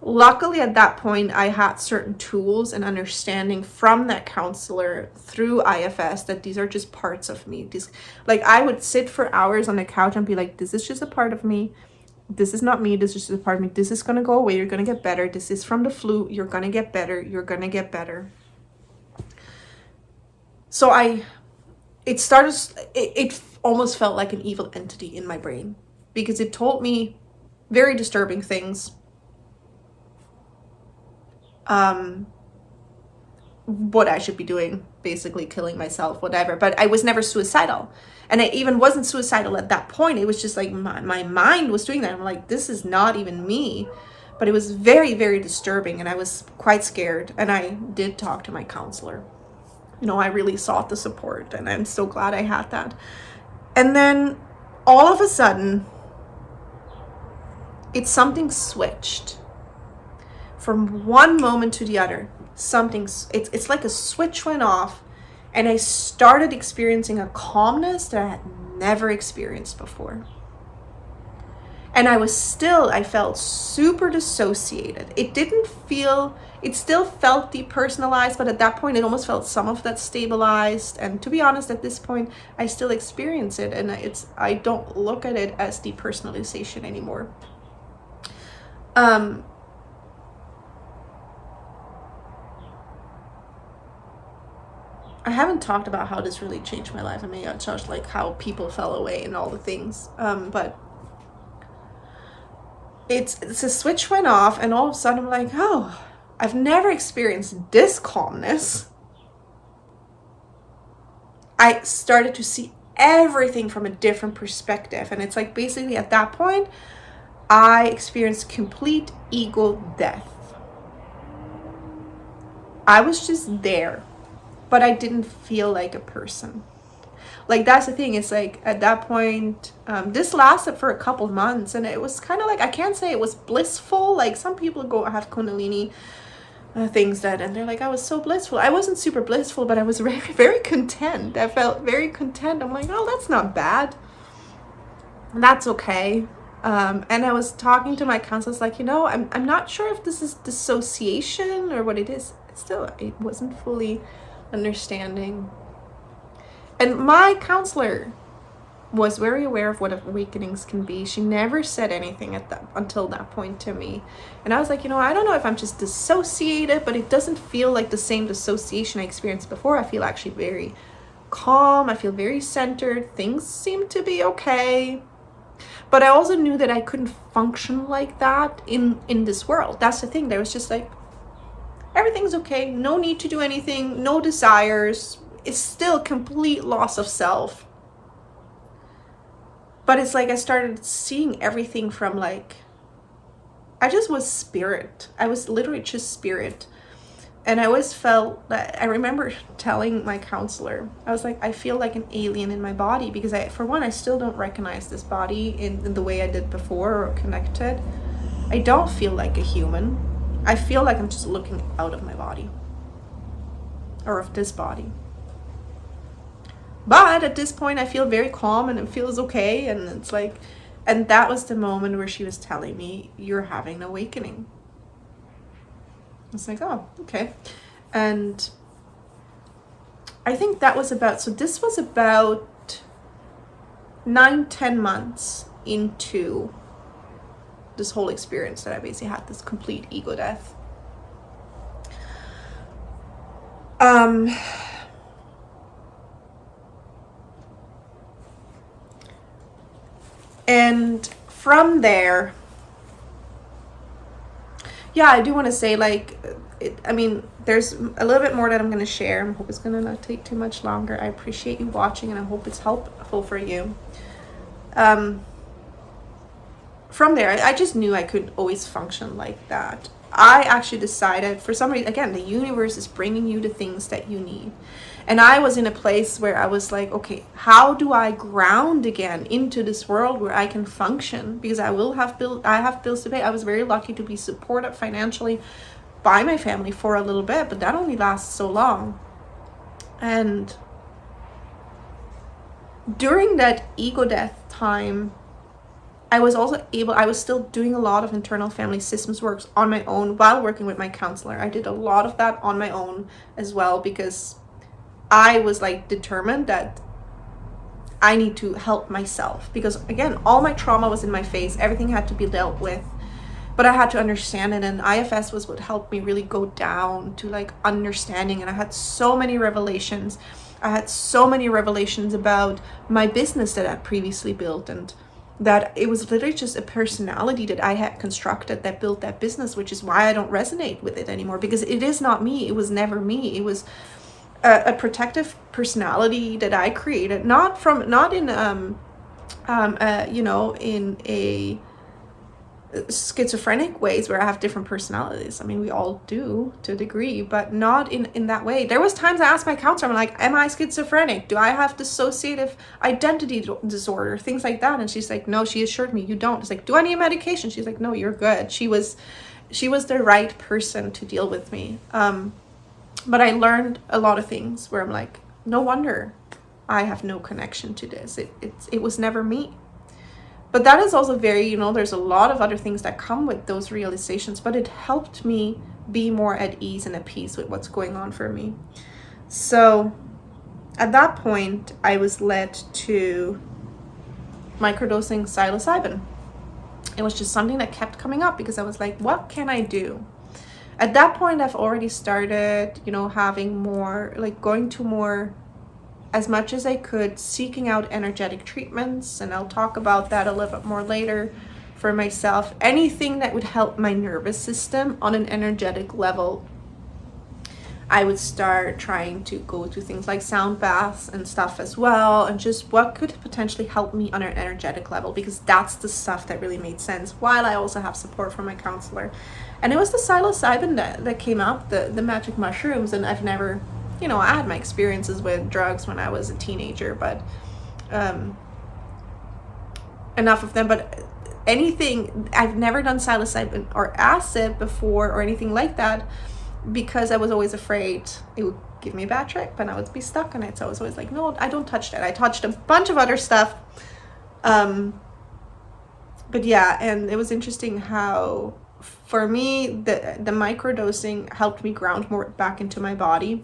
Luckily, at that point, I had certain tools and understanding from that counselor through IFS that these are just parts of me. These, like, I would sit for hours on the couch and be like, this is just a part of me. This is not me. This is just a part of me. This is going to go away. You're going to get better. This is from the flu. You're going to get better. You're going to get better. So it almost felt like an evil entity in my brain, because it told me very disturbing things. What I should be doing, basically killing myself, whatever. But I was never suicidal. And I even wasn't suicidal at that point. It was just like my mind was doing that. I'm like, this is not even me. But it was very, very disturbing. And I was quite scared. And I did talk to my counselor. You know, I really sought the support. And I'm so glad I had that. And then all of a sudden, something switched. From one moment to the other, it's like a switch went off, and I started experiencing a calmness that I had never experienced before. And I felt super dissociated. It still felt depersonalized, but at that point it almost felt some of that stabilized. And to be honest, at this point, I still experience it, and I don't look at it as depersonalization anymore. I haven't talked about how this really changed my life. I mean, I just like how people fell away and all the things. But it's a switch went off, and all of a sudden I'm like, oh, I've never experienced this calmness. I started to see everything from a different perspective. And it's like, basically at that point, I experienced complete ego death. I was just there, but I didn't feel like a person. Like, that's the thing. It's like, at that point, this lasted for a couple months, and it was kind of like, I can't say it was blissful. Like, some people have Kundalini things and they're like, I was so blissful. I wasn't super blissful, but I was very, very content. I felt very content. I'm like, oh, that's not bad. That's okay. And I was talking to my counselor, like, I'm not sure if this is dissociation or what it is. Still, it wasn't fully understanding. And my counselor was very aware of what awakenings can be. She never said anything until that point to me. And I was like, I don't know if I'm just dissociated, but it doesn't feel like the same dissociation I experienced before. I feel actually very calm. I feel very centered. Things seem to be okay. But I also knew that I couldn't function like that in this world. That's the thing. There was just like, everything's okay. No need to do anything. No desires. It's still complete loss of self. But it's like I started seeing everything from like, I just was spirit. I was literally just spirit. And I always felt that, I remember telling my counselor, I was like, I feel like an alien in my body, because for one, I still don't recognize this body in the way I did before or connected. I don't feel like a human. I feel like I'm just looking out of my body, or of this body. But at this point, I feel very calm and it feels okay. And it's like, and that was the moment where she was telling me, you're having an awakening. I was like, oh, okay. And I think that was this was about 9-10 months into this whole experience that I basically had this complete ego death. And from there, yeah, I do want to say, like, there's a little bit more that I'm going to share. I hope it's going to not take too much longer. I appreciate you watching, and I hope it's helpful for you. From there, I just knew I could always function like that. I actually decided, for some reason, again, the universe is bringing you the things that you need. And I was in a place where I was like, okay, how do I ground again into this world where I can function? Because I have bills to pay. I was very lucky to be supported financially by my family for a little bit, but that only lasts so long. And during that ego death time, I was still doing a lot of internal family systems works on my own while working with my counselor. I did a lot of that on my own as well, because I was like determined that I need to help myself, because again, all my trauma was in my face. Everything had to be dealt with, but I had to understand it. And IFS was what helped me really go down to like understanding. And I had so many revelations. I had so many revelations about my business that I'd previously built, and that it was literally just a personality that I had constructed that built that business, which is why I don't resonate with it anymore, because it is not me. It was never me. It was a protective personality that I created, not in in a schizophrenic ways where I have different personalities. I mean, we all do to a degree, but not in that way. There was times I asked my counselor, I'm like, am I schizophrenic? Do I have dissociative identity disorder? Things like that. And she's like, no, she assured me you don't. It's like, do I need medication? She's like, no, you're good. She was the right person to deal with me. But I learned a lot of things where I'm like, no wonder I have no connection to this. It was never me. But that is also very, there's a lot of other things that come with those realizations, but it helped me be more at ease and at peace with what's going on for me. So at that point, I was led to microdosing psilocybin. It was just something that kept coming up because I was like, what can I do? At that point, I've already started, having more, like going to more, as much as I could, seeking out energetic treatments. And I'll talk about that a little bit more later for myself. Anything that would help my nervous system on an energetic level, I would start trying to go to things like sound baths and stuff as well, and just what could potentially help me on an energetic level, because that's the stuff that really made sense, while I also have support from my counselor. And it was the psilocybin that came up, the magic mushrooms. And I've never, I had my experiences with drugs when I was a teenager, but enough of them. But anything, I've never done psilocybin or acid before or anything like that, because I was always afraid it would give me a bad trip and I would be stuck in it. So I was always like, no, I don't touch that. I touched a bunch of other stuff. But yeah, and it was interesting how, for me, the microdosing helped me ground more back into my body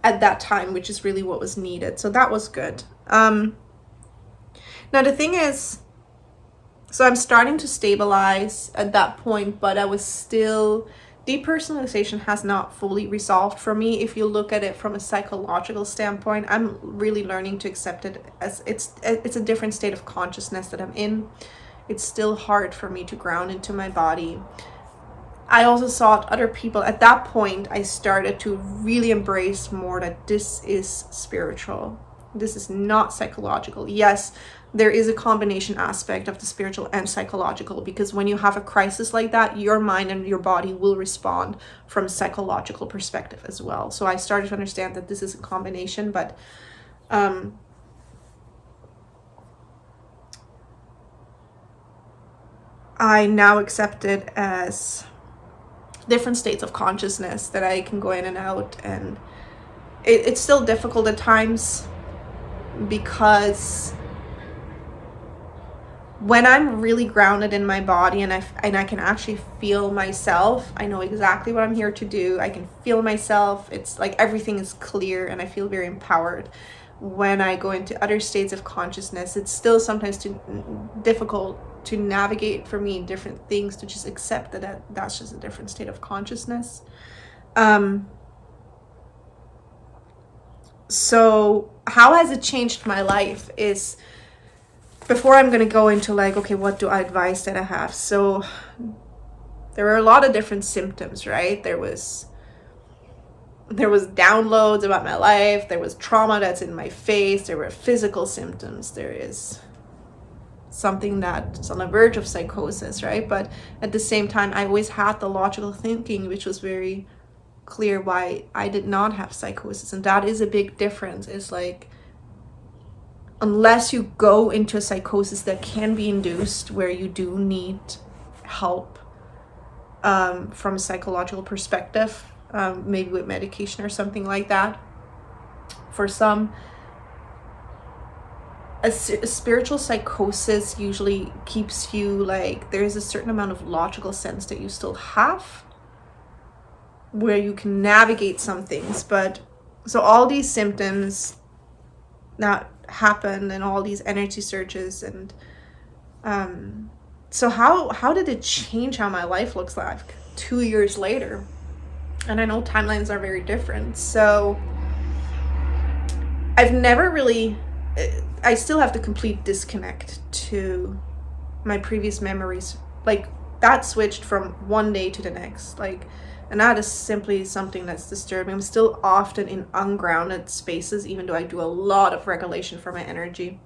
at that time, which is really what was needed. So that was good. Now the thing is, so I'm starting to stabilize at that point, but I was still, depersonalization has not fully resolved for me. If you look at it from a psychological standpoint, I'm really learning to accept it as it's a different state of consciousness that I'm in. It's still hard for me to ground into my body. I also saw other people. At that point, I started to really embrace more that this is spiritual. This is not psychological. Yes, there is a combination aspect of the spiritual and psychological, because when you have a crisis like that, your mind and your body will respond from a psychological perspective as well. So I started to understand that this is a combination, but I now accept it as different states of consciousness that I can go in and out. And it's still difficult at times, because when I'm really grounded in my body and I can actually feel myself, I know exactly what I'm here to do. I can feel myself. It's like everything is clear and I feel very empowered. When I go into other states of consciousness, it's still sometimes difficult to navigate for me different things, to just accept that's just a different state of consciousness. So how has it changed my life is, before I'm going to go into like, okay, what do I advise that I have? So there were a lot of different symptoms, right? There was downloads about my life. There was trauma that's in my face. There were physical symptoms. There is something that's on the verge of psychosis, right? But at the same time, I always had the logical thinking, which was very clear why I did not have psychosis. And that is a big difference. It's like, unless you go into a psychosis that can be induced, where you do need help from a psychological perspective, maybe with medication or something like that, for some, a spiritual psychosis usually keeps you like, there's a certain amount of logical sense that you still have where you can navigate some things. But so all these symptoms that happen and all these energy surges, and so how did it change how my life looks like 2 years later? And I know timelines are very different, so I've never really, I still have the complete disconnect to my previous memories. Like, that switched from one day to the next. Like, and that is simply something that's disturbing. I'm still often in ungrounded spaces, even though I do a lot of regulation for my energy.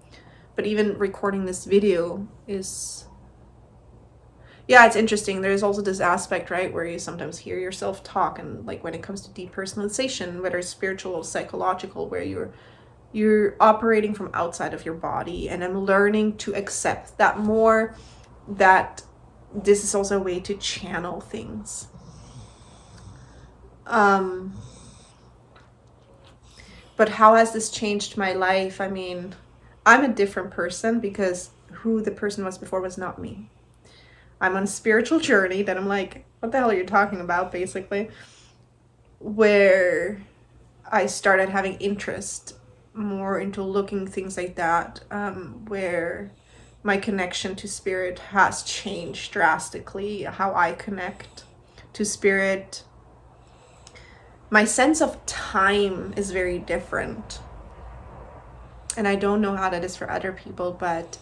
But even recording this video is, yeah, it's interesting. There's also this aspect, right, where you sometimes hear yourself talk, and like when it comes to depersonalization, whether it's spiritual or psychological, where you're operating from outside of your body. And I'm learning to accept that more, that this is also a way to channel things. But how has this changed my life? I mean, I'm a different person because who the person was before was not me. I'm on a spiritual journey that I'm like, what the hell are you talking about, basically? Where I started having interest more into looking things like that, where my connection to spirit has changed drastically, how I connect to spirit. My sense of time is very different. And I don't know how that is for other people, but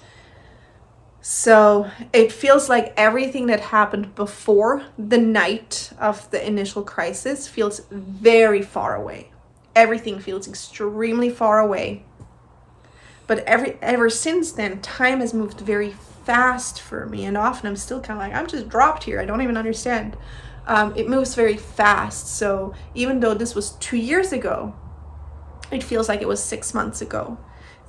so it feels like everything that happened before the night of the initial crisis feels very far away. Everything feels extremely far away. But ever since then, time has moved very fast for me. And often I'm still kind of like, I'm just dropped here. I don't even understand. It moves very fast. So even though this was 2 years ago, it feels like it was 6 months ago.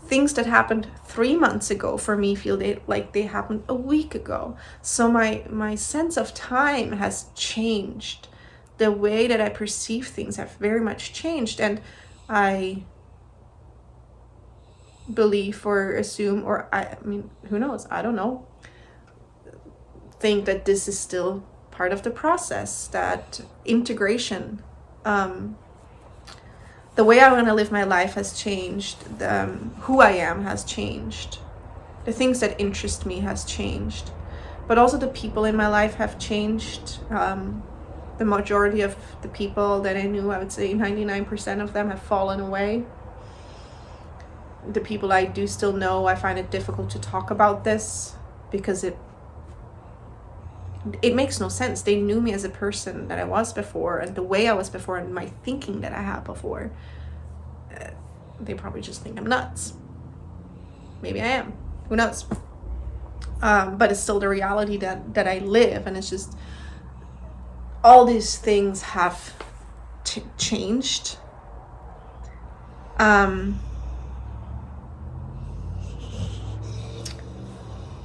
Things that happened 3 months ago for me feel like they happened a week ago. So my sense of time has changed. The way that I perceive things have very much changed. And I believe or assume, or I mean, who knows? I don't know. Think that this is still part of the process, that integration. The way I want to live my life has changed. Who I am has changed. The things that interest me has changed. But also the people in my life have changed. The majority of the people that I knew, I would say 99% of them have fallen away. The people I do still know, I find it difficult to talk about this because it makes no sense. They knew me as a person that I was before, and the way I was before, and my thinking that I had before. They probably just think I'm nuts. Maybe I am. Who knows? But it's still the reality that I live, and it's just all these things have changed.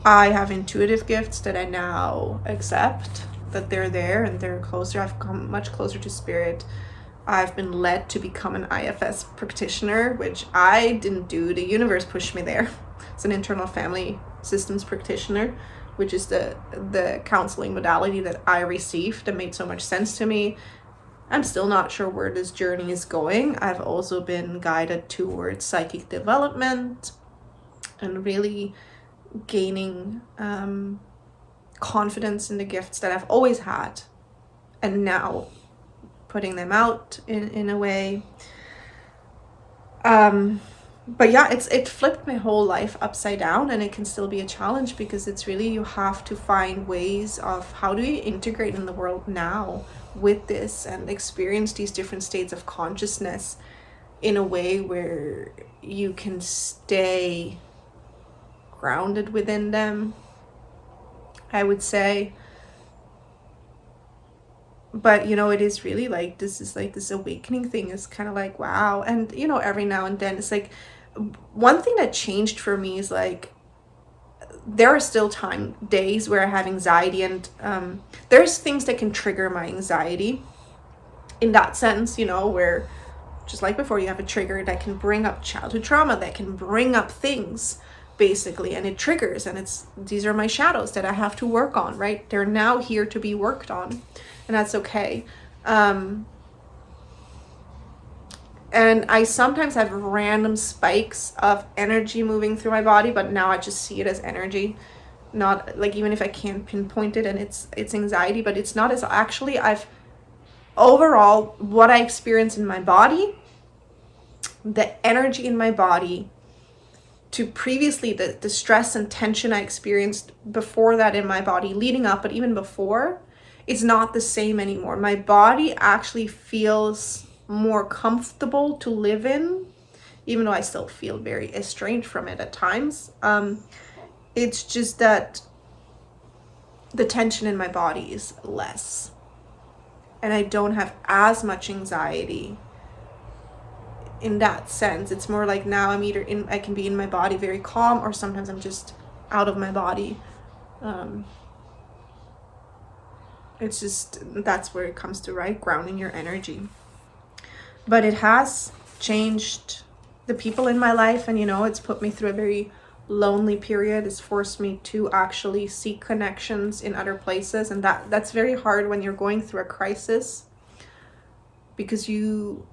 I have intuitive gifts that I now accept, that they're there and they're closer. I've come much closer to spirit. I've been led to become an IFS practitioner, which I didn't do. The universe pushed me there. It's an internal family systems practitioner, which is the counseling modality that I received that made so much sense to me. I'm still not sure where this journey is going. I've also been guided towards psychic development and really gaining confidence in the gifts that I've always had, and now putting them out in a way. But yeah, it flipped my whole life upside down, and it can still be a challenge because it's really, you have to find ways of how do you integrate in the world now with this and experience these different states of consciousness in a way where you can stay grounded within them, I would say. But you know, it is really like, this is like this awakening thing is kind of like, wow. And you know, every now and then it's like, one thing that changed for me is like, there are still days where I have anxiety, and there's things that can trigger my anxiety in that sense, you know, where just like before, you have a trigger that can bring up childhood trauma, that can bring up things basically, and it triggers, and these are my shadows that I have to work on, right? They're now here to be worked on, and that's okay. And I sometimes have random spikes of energy moving through my body, but now I just see it as energy, not like, even if I can't pinpoint it, and it's anxiety, but it's not as actually, overall, what I experience in my body, the energy in my body, to previously the stress and tension I experienced before that in my body, leading up, but even before, it's not the same anymore. My body actually feels more comfortable to live in, even though I still feel very estranged from it at times. It's just that the tension in my body is less, and I don't have as much anxiety in that sense. It's more like now I can be in my body very calm, or sometimes I'm just out of my body. It's just, that's where it comes to, right? Grounding your energy. But it has changed the people in my life, and it's put me through a very lonely period. It's forced me to actually seek connections in other places, and that's very hard when you're going through a crisis, because you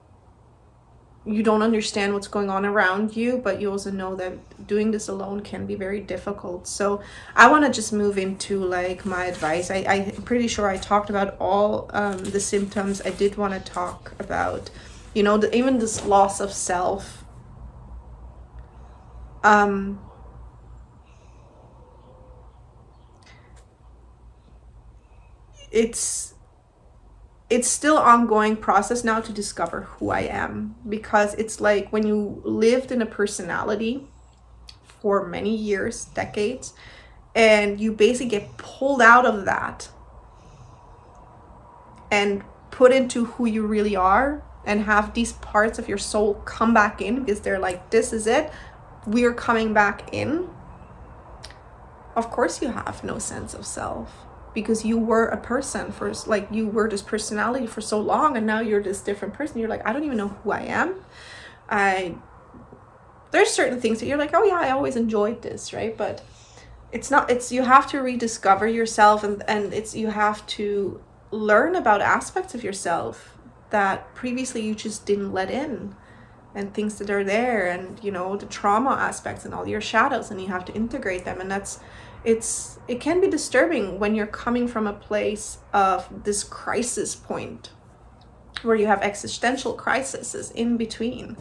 don't understand what's going on around you, but you also know that doing this alone can be very difficult. So I want to just move into like my advice. I'm pretty sure I talked about all the symptoms. I did want to talk about, even this loss of self. It's still ongoing process now to discover who I am, because it's like when you lived in a personality for many years, decades, and you basically get pulled out of that and put into who you really are, and have these parts of your soul come back in, because they're like, this is it, we're coming back in. Of course you have no sense of self, because you were a person first, like you were this personality for so long, and now you're this different person. You're like, I don't even know who I am. There's certain things that you're like, oh yeah, I always enjoyed this, right? But you have to rediscover yourself, and you have to learn about aspects of yourself that previously you just didn't let in, and things that are there, and the trauma aspects and all your shadows, and you have to integrate them. And it can be disturbing when you're coming from a place of this crisis point, where you have existential crises in between.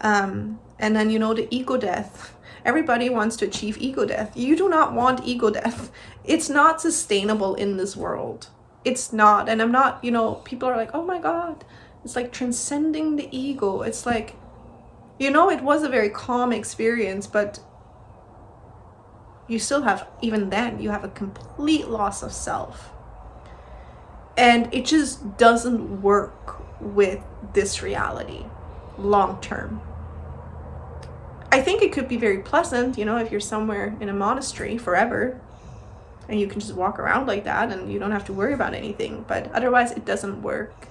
And then, the ego death. Everybody wants to achieve ego death. You do not want ego death. It's not sustainable in this world. It's not. And I'm not, people are like, oh my God, it's like transcending the ego. It's like, it was a very calm experience, but you still have, even then, you have a complete loss of self. And it just doesn't work with this reality long term. I think it could be very pleasant, if you're somewhere in a monastery forever, and you can just walk around like that, and you don't have to worry about anything. But otherwise, it doesn't work.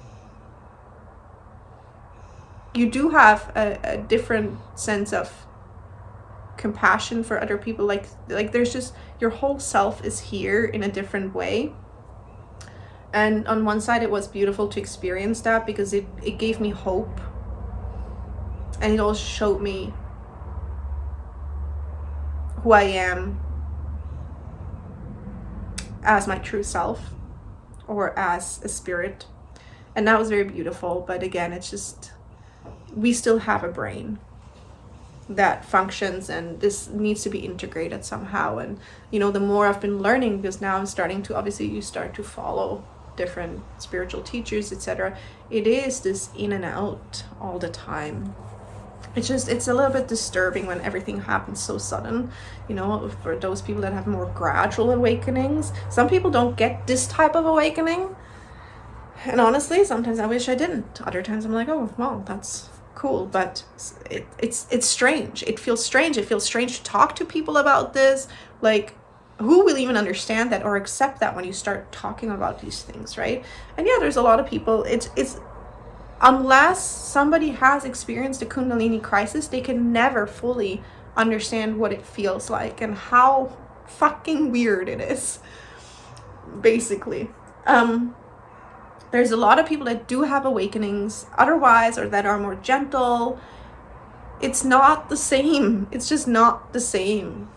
You do have a different sense of compassion for other people, like there's just, your whole self is here in a different way. And on one side, it was beautiful to experience that, because it gave me hope, and it also showed me who I am as my true self, or as a spirit. And that was very beautiful. But again, it's just, we still have a brain that functions, and this needs to be integrated somehow. And the more I've been learning, because now I'm starting to, obviously you start to follow different spiritual teachers, etc. It is this in and out all the time. It's a little bit disturbing when everything happens so sudden, for those people that have more gradual awakenings. Some people don't get this type of awakening, and honestly, sometimes I wish I didn't. Other times I'm like, oh well, that's cool. But it's strange. It feels strange. It feels strange to talk to people about this. Like, who will even understand that or accept that when you start talking about these things, right? And yeah, there's a lot of people. unless somebody has experienced a Kundalini crisis, they can never fully understand what it feels like and how fucking weird it is, basically. There's a lot of people that do have awakenings otherwise, or that are more gentle. It's not the same. It's just not the same.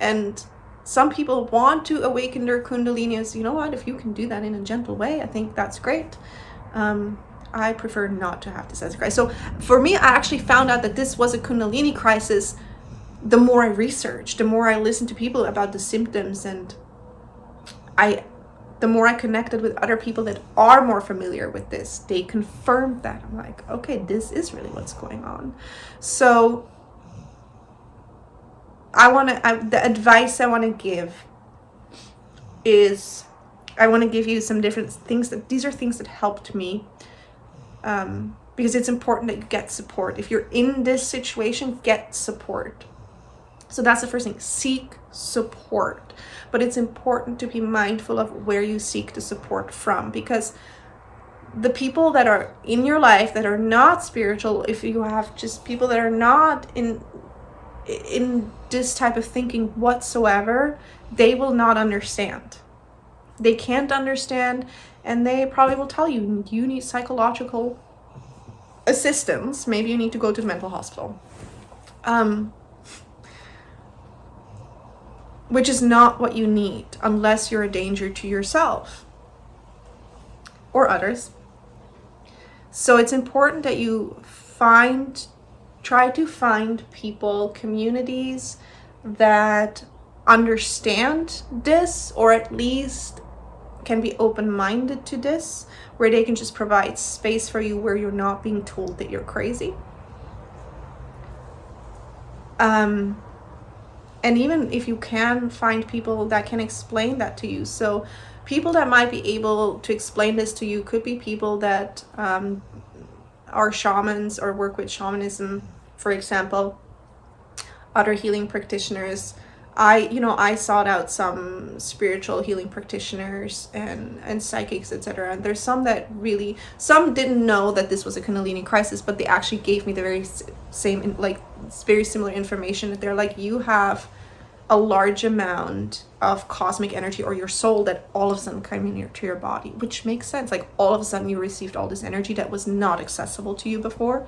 And some people want to awaken their Kundalini as, you know what, if you can do that in a gentle way, I think that's great. I prefer not to have this as a crisis. So for me, I actually found out that this was a Kundalini crisis the more I researched, the more I listened to people about the symptoms, and the more I connected with other people that are more familiar with this. They confirmed that. I'm like, okay, this is really what's going on. So the advice I want to give is, I want to give you some different things these are things that helped me, because it's important that you get support. If you're in this situation, get support. So that's the first thing, seek support. But it's important to be mindful of where you seek the support from, because the people that are in your life that are not spiritual, if you have just people that are not in this type of thinking whatsoever, they will not understand. They can't understand, and they probably will tell you, you need psychological assistance. Maybe you need to go to the mental hospital. Which is not what you need unless you're a danger to yourself or others. So it's important that you try to find people, communities that understand this, or at least can be open-minded to this, where they can just provide space for you, where you're not being told that you're crazy. And even if you can find people that can explain that to you. So people that might be able to explain this to you could be people that are shamans or work with shamanism, for example, other healing practitioners. I sought out some spiritual healing practitioners and psychics, etc. And there's some didn't know that this was a Kundalini crisis, but they actually gave me the very same, very similar information, that they're like, you have a large amount of cosmic energy, or your soul, that all of a sudden came into your body, which makes sense. Like, all of a sudden you received all this energy that was not accessible to you before,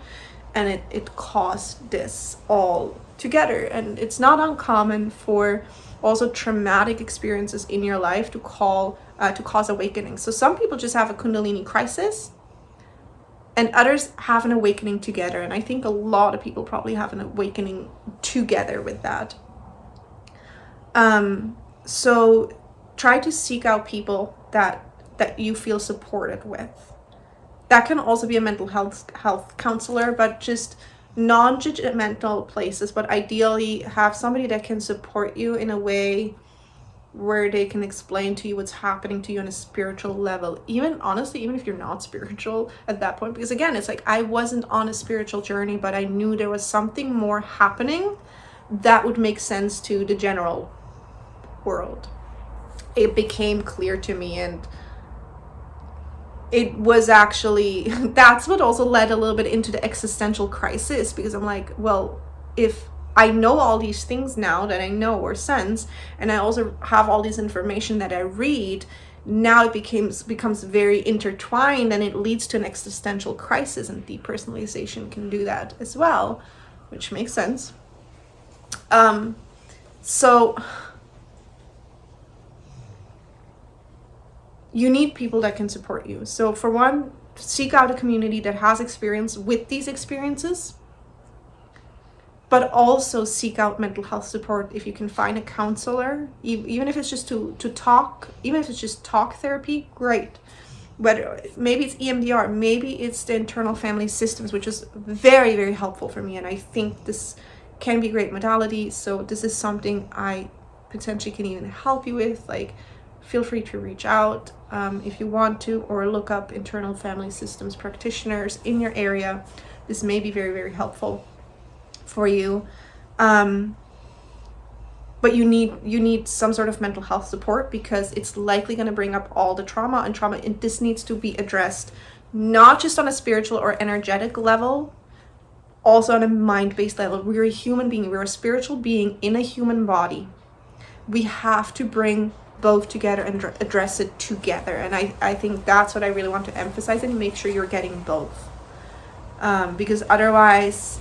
and it caused this all together. And it's not uncommon for also traumatic experiences in your life to cause awakening. So some people just have a Kundalini crisis, and others have an awakening together. And I think a lot of people probably have an awakening together with that. So try to seek out people that you feel supported with. That can also be a mental health counselor, but just non-judgmental places. But ideally, have somebody that can support you in a way where they can explain to you what's happening to you on a spiritual level. Even if you're not spiritual at that point, because again, it's like, I wasn't on a spiritual journey, but I knew there was something more happening that would make sense to the general world. It became clear to me, and it was actually, that's what also led a little bit into the existential crisis, because I'm like, well, if I know all these things now that I know or sense, and I also have all this information that I read, now it becomes very intertwined, and it leads to an existential crisis, and depersonalization can do that as well, which makes sense. So you need people that can support you. So for one, seek out a community that has experience with these experiences, but also seek out mental health support. If you can find a counselor, even if it's just to talk, even if it's just talk therapy, great. Whether maybe it's EMDR, maybe it's the internal family systems, which is very, very helpful for me. And I think this can be a great modality. So this is something I potentially can even help you with. Like, feel free to reach out if you want to, or look up internal family systems practitioners in your area. This may be very, very helpful for you. But you need some sort of mental health support, because it's likely going to bring up all the trauma, and this needs to be addressed not just on a spiritual or energetic level, also on a mind-based level. We're a human being, we're a spiritual being in a human body. We have to bring both together and address it together. And I think that's what I really want to emphasize, and make sure you're getting both. Because otherwise,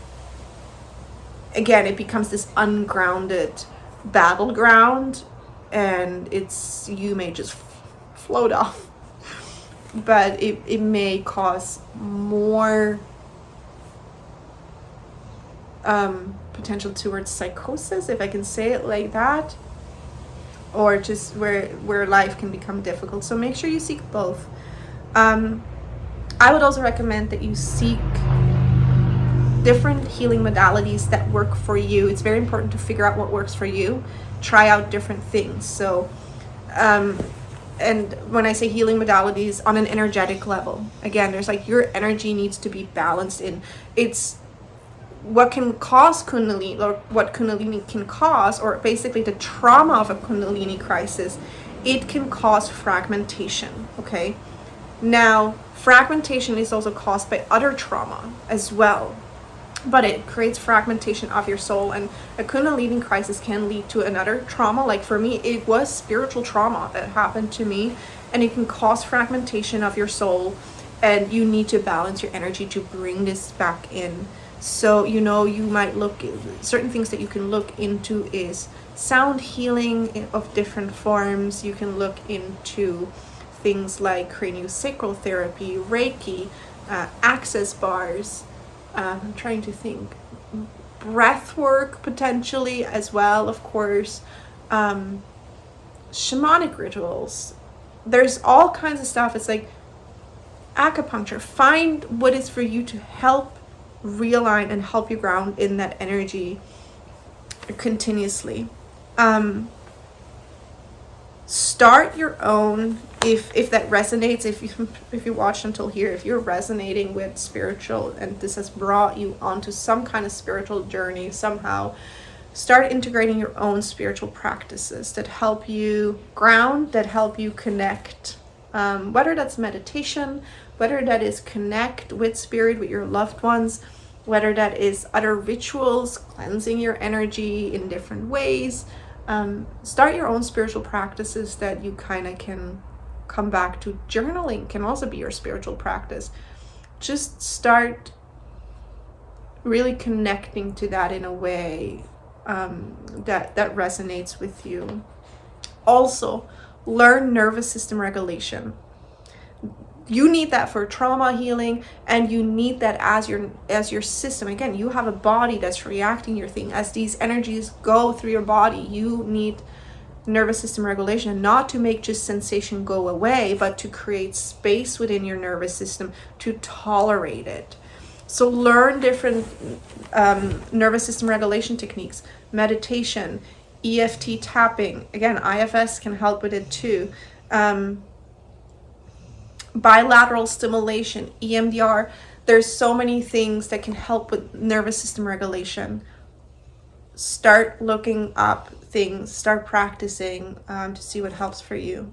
again, it becomes this ungrounded battleground, and you may just float off. But it may cause more potential towards psychosis, if I can say it like that, or just where life can become difficult. So make sure you seek both. I would also recommend that you seek different healing modalities that work for you. It's very important to figure out what works for you. Try out different things. So and when I say healing modalities on an energetic level, again, there's like, your energy needs to be balanced in. It's what can cause Kundalini, or what Kundalini can cause, or basically the trauma of a Kundalini crisis. It can cause fragmentation, okay? Now, fragmentation is also caused by other trauma as well, but it creates fragmentation of your soul, and a Kundalini crisis can lead to another trauma. Like for me, it was spiritual trauma that happened to me, and it can cause fragmentation of your soul, and you need to balance your energy to bring this back in. So, you might look, certain things that you can look into is sound healing of different forms. You can look into things like craniosacral therapy, Reiki, access bars. I'm trying to think, breath work potentially as well, of course, shamanic rituals. There's all kinds of stuff. It's like acupuncture. Find what is for you to help realign and help you ground in that energy continuously. Start your own, if that resonates, if you watched until here, if you're resonating with spiritual and this has brought you onto some kind of spiritual journey somehow, start integrating your own spiritual practices that help you ground, that help you connect, whether that's meditation, whether that is connect with spirit, with your loved ones, whether that is other rituals, cleansing your energy in different ways. Start your own spiritual practices that you kind of can come back to. Journaling can also be your spiritual practice. Just start really connecting to that in a way that resonates with you. Also, learn nervous system regulation. You need that for trauma healing, and you need that as your system. Again, you have a body that's reacting your thing. As these energies go through your body, you need nervous system regulation, not to make just sensation go away, but to create space within your nervous system to tolerate it. So learn different nervous system regulation techniques, meditation, EFT tapping. Again, IFS can help with it too. Bilateral stimulation, EMDR. There's so many things that can help with nervous system regulation. Start looking up things, start practicing to see what helps for you.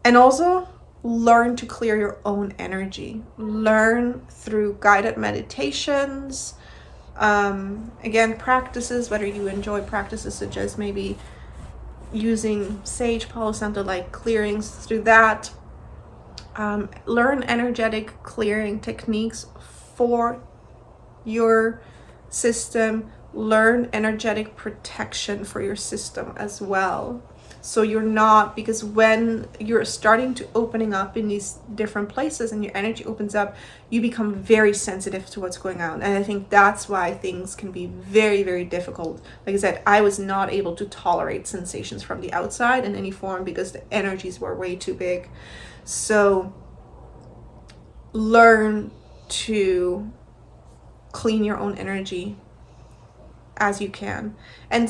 And also learn to clear your own energy. Learn through guided meditations. Again, practices, whether you enjoy practices such as maybe using sage, Palo Santo, like clearings through that. Learn energetic clearing techniques for your system. Learn energetic protection for your system as well. So you're not, because when you're starting to opening up in these different places and your energy opens up, you become very sensitive to what's going on. And I think that's why things can be very, very difficult. Like I said, I was not able to tolerate sensations from the outside in any form because the energies were way too big. So learn to clean your own energy as you can. And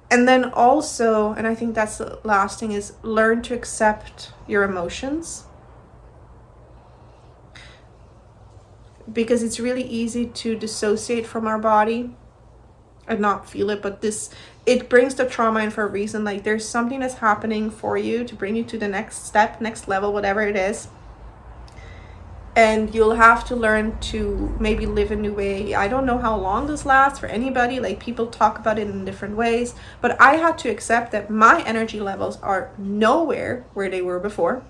and then also, and I think that's the last thing, is learn to accept your emotions. Because it's really easy to dissociate from our body and not feel it, but it brings the trauma in for a reason. Like there's something that's happening for you to bring you to the next step, next level, whatever it is. And you'll have to learn to maybe live a new way. I don't know how long this lasts for anybody. Like people talk about it in different ways, but I had to accept that my energy levels are nowhere where they were before.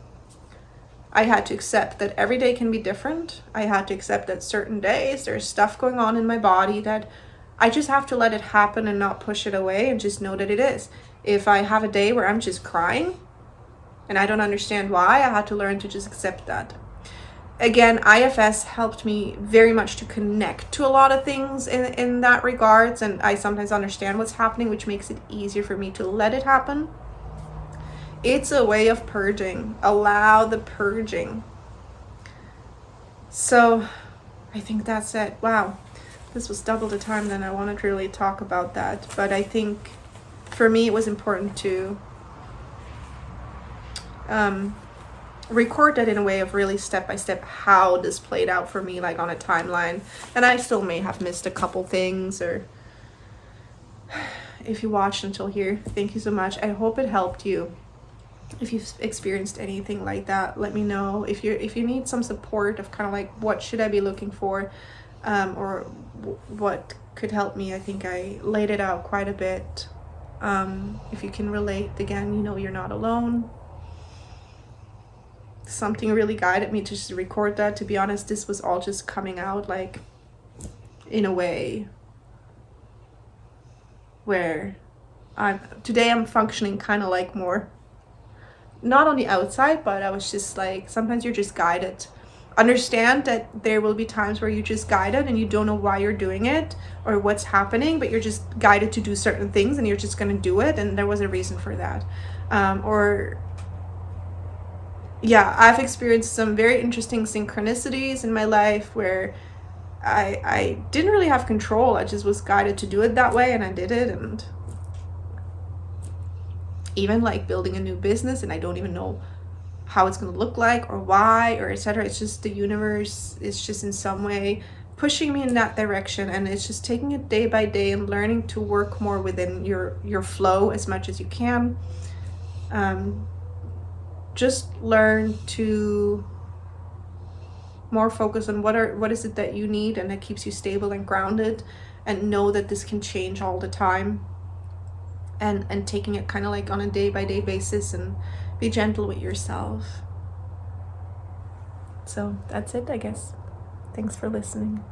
I had to accept that every day can be different. I had to accept that certain days there's stuff going on in my body that I just have to let it happen and not push it away, and just know that it is. If I have a day where I'm just crying and I don't understand why, I had to learn to just accept that. Again, IFS helped me very much to connect to a lot of things in that regards, and I sometimes understand what's happening, which makes it easier for me to let it happen. It's a way of purging. Allow the purging. So I think that's it. Wow, this was double the time than I wanted to really talk about that, but I think for me it was important to record that in a way of really step by step how this played out for me, like on a timeline. And I still may have missed a couple things, or if you watched until here, thank you so much. I hope it helped you. If you've experienced anything like that, let me know. If you need some support of kind of like what should I be looking for, or what could help me, I think I laid it out quite a bit. If you can relate, again, you know you're not alone. Something really guided me to just record that. To be honest, this was all just coming out like in a way where today I'm functioning kind of like more, not on the outside, but I was just like, sometimes you're just guided. Understand that there will be times where you're just guided and you don't know why you're doing it or what's happening, but you're just guided to do certain things and you're just going to do it, and there was a reason for that. Yeah, I've experienced some very interesting synchronicities in my life where I didn't really have control. I just was guided to do it that way, and I did it. And even like building a new business, and I don't even know how it's going to look like or why or etc. It's just the universe is just in some way pushing me in that direction, and it's just taking it day by day and learning to work more within your flow as much as you can. Just learn to more focus on what is it that you need and that keeps you stable and grounded, and know that this can change all the time, and taking it kind of like on a day-by-day basis, and be gentle with yourself. So that's it, I guess. Thanks for listening.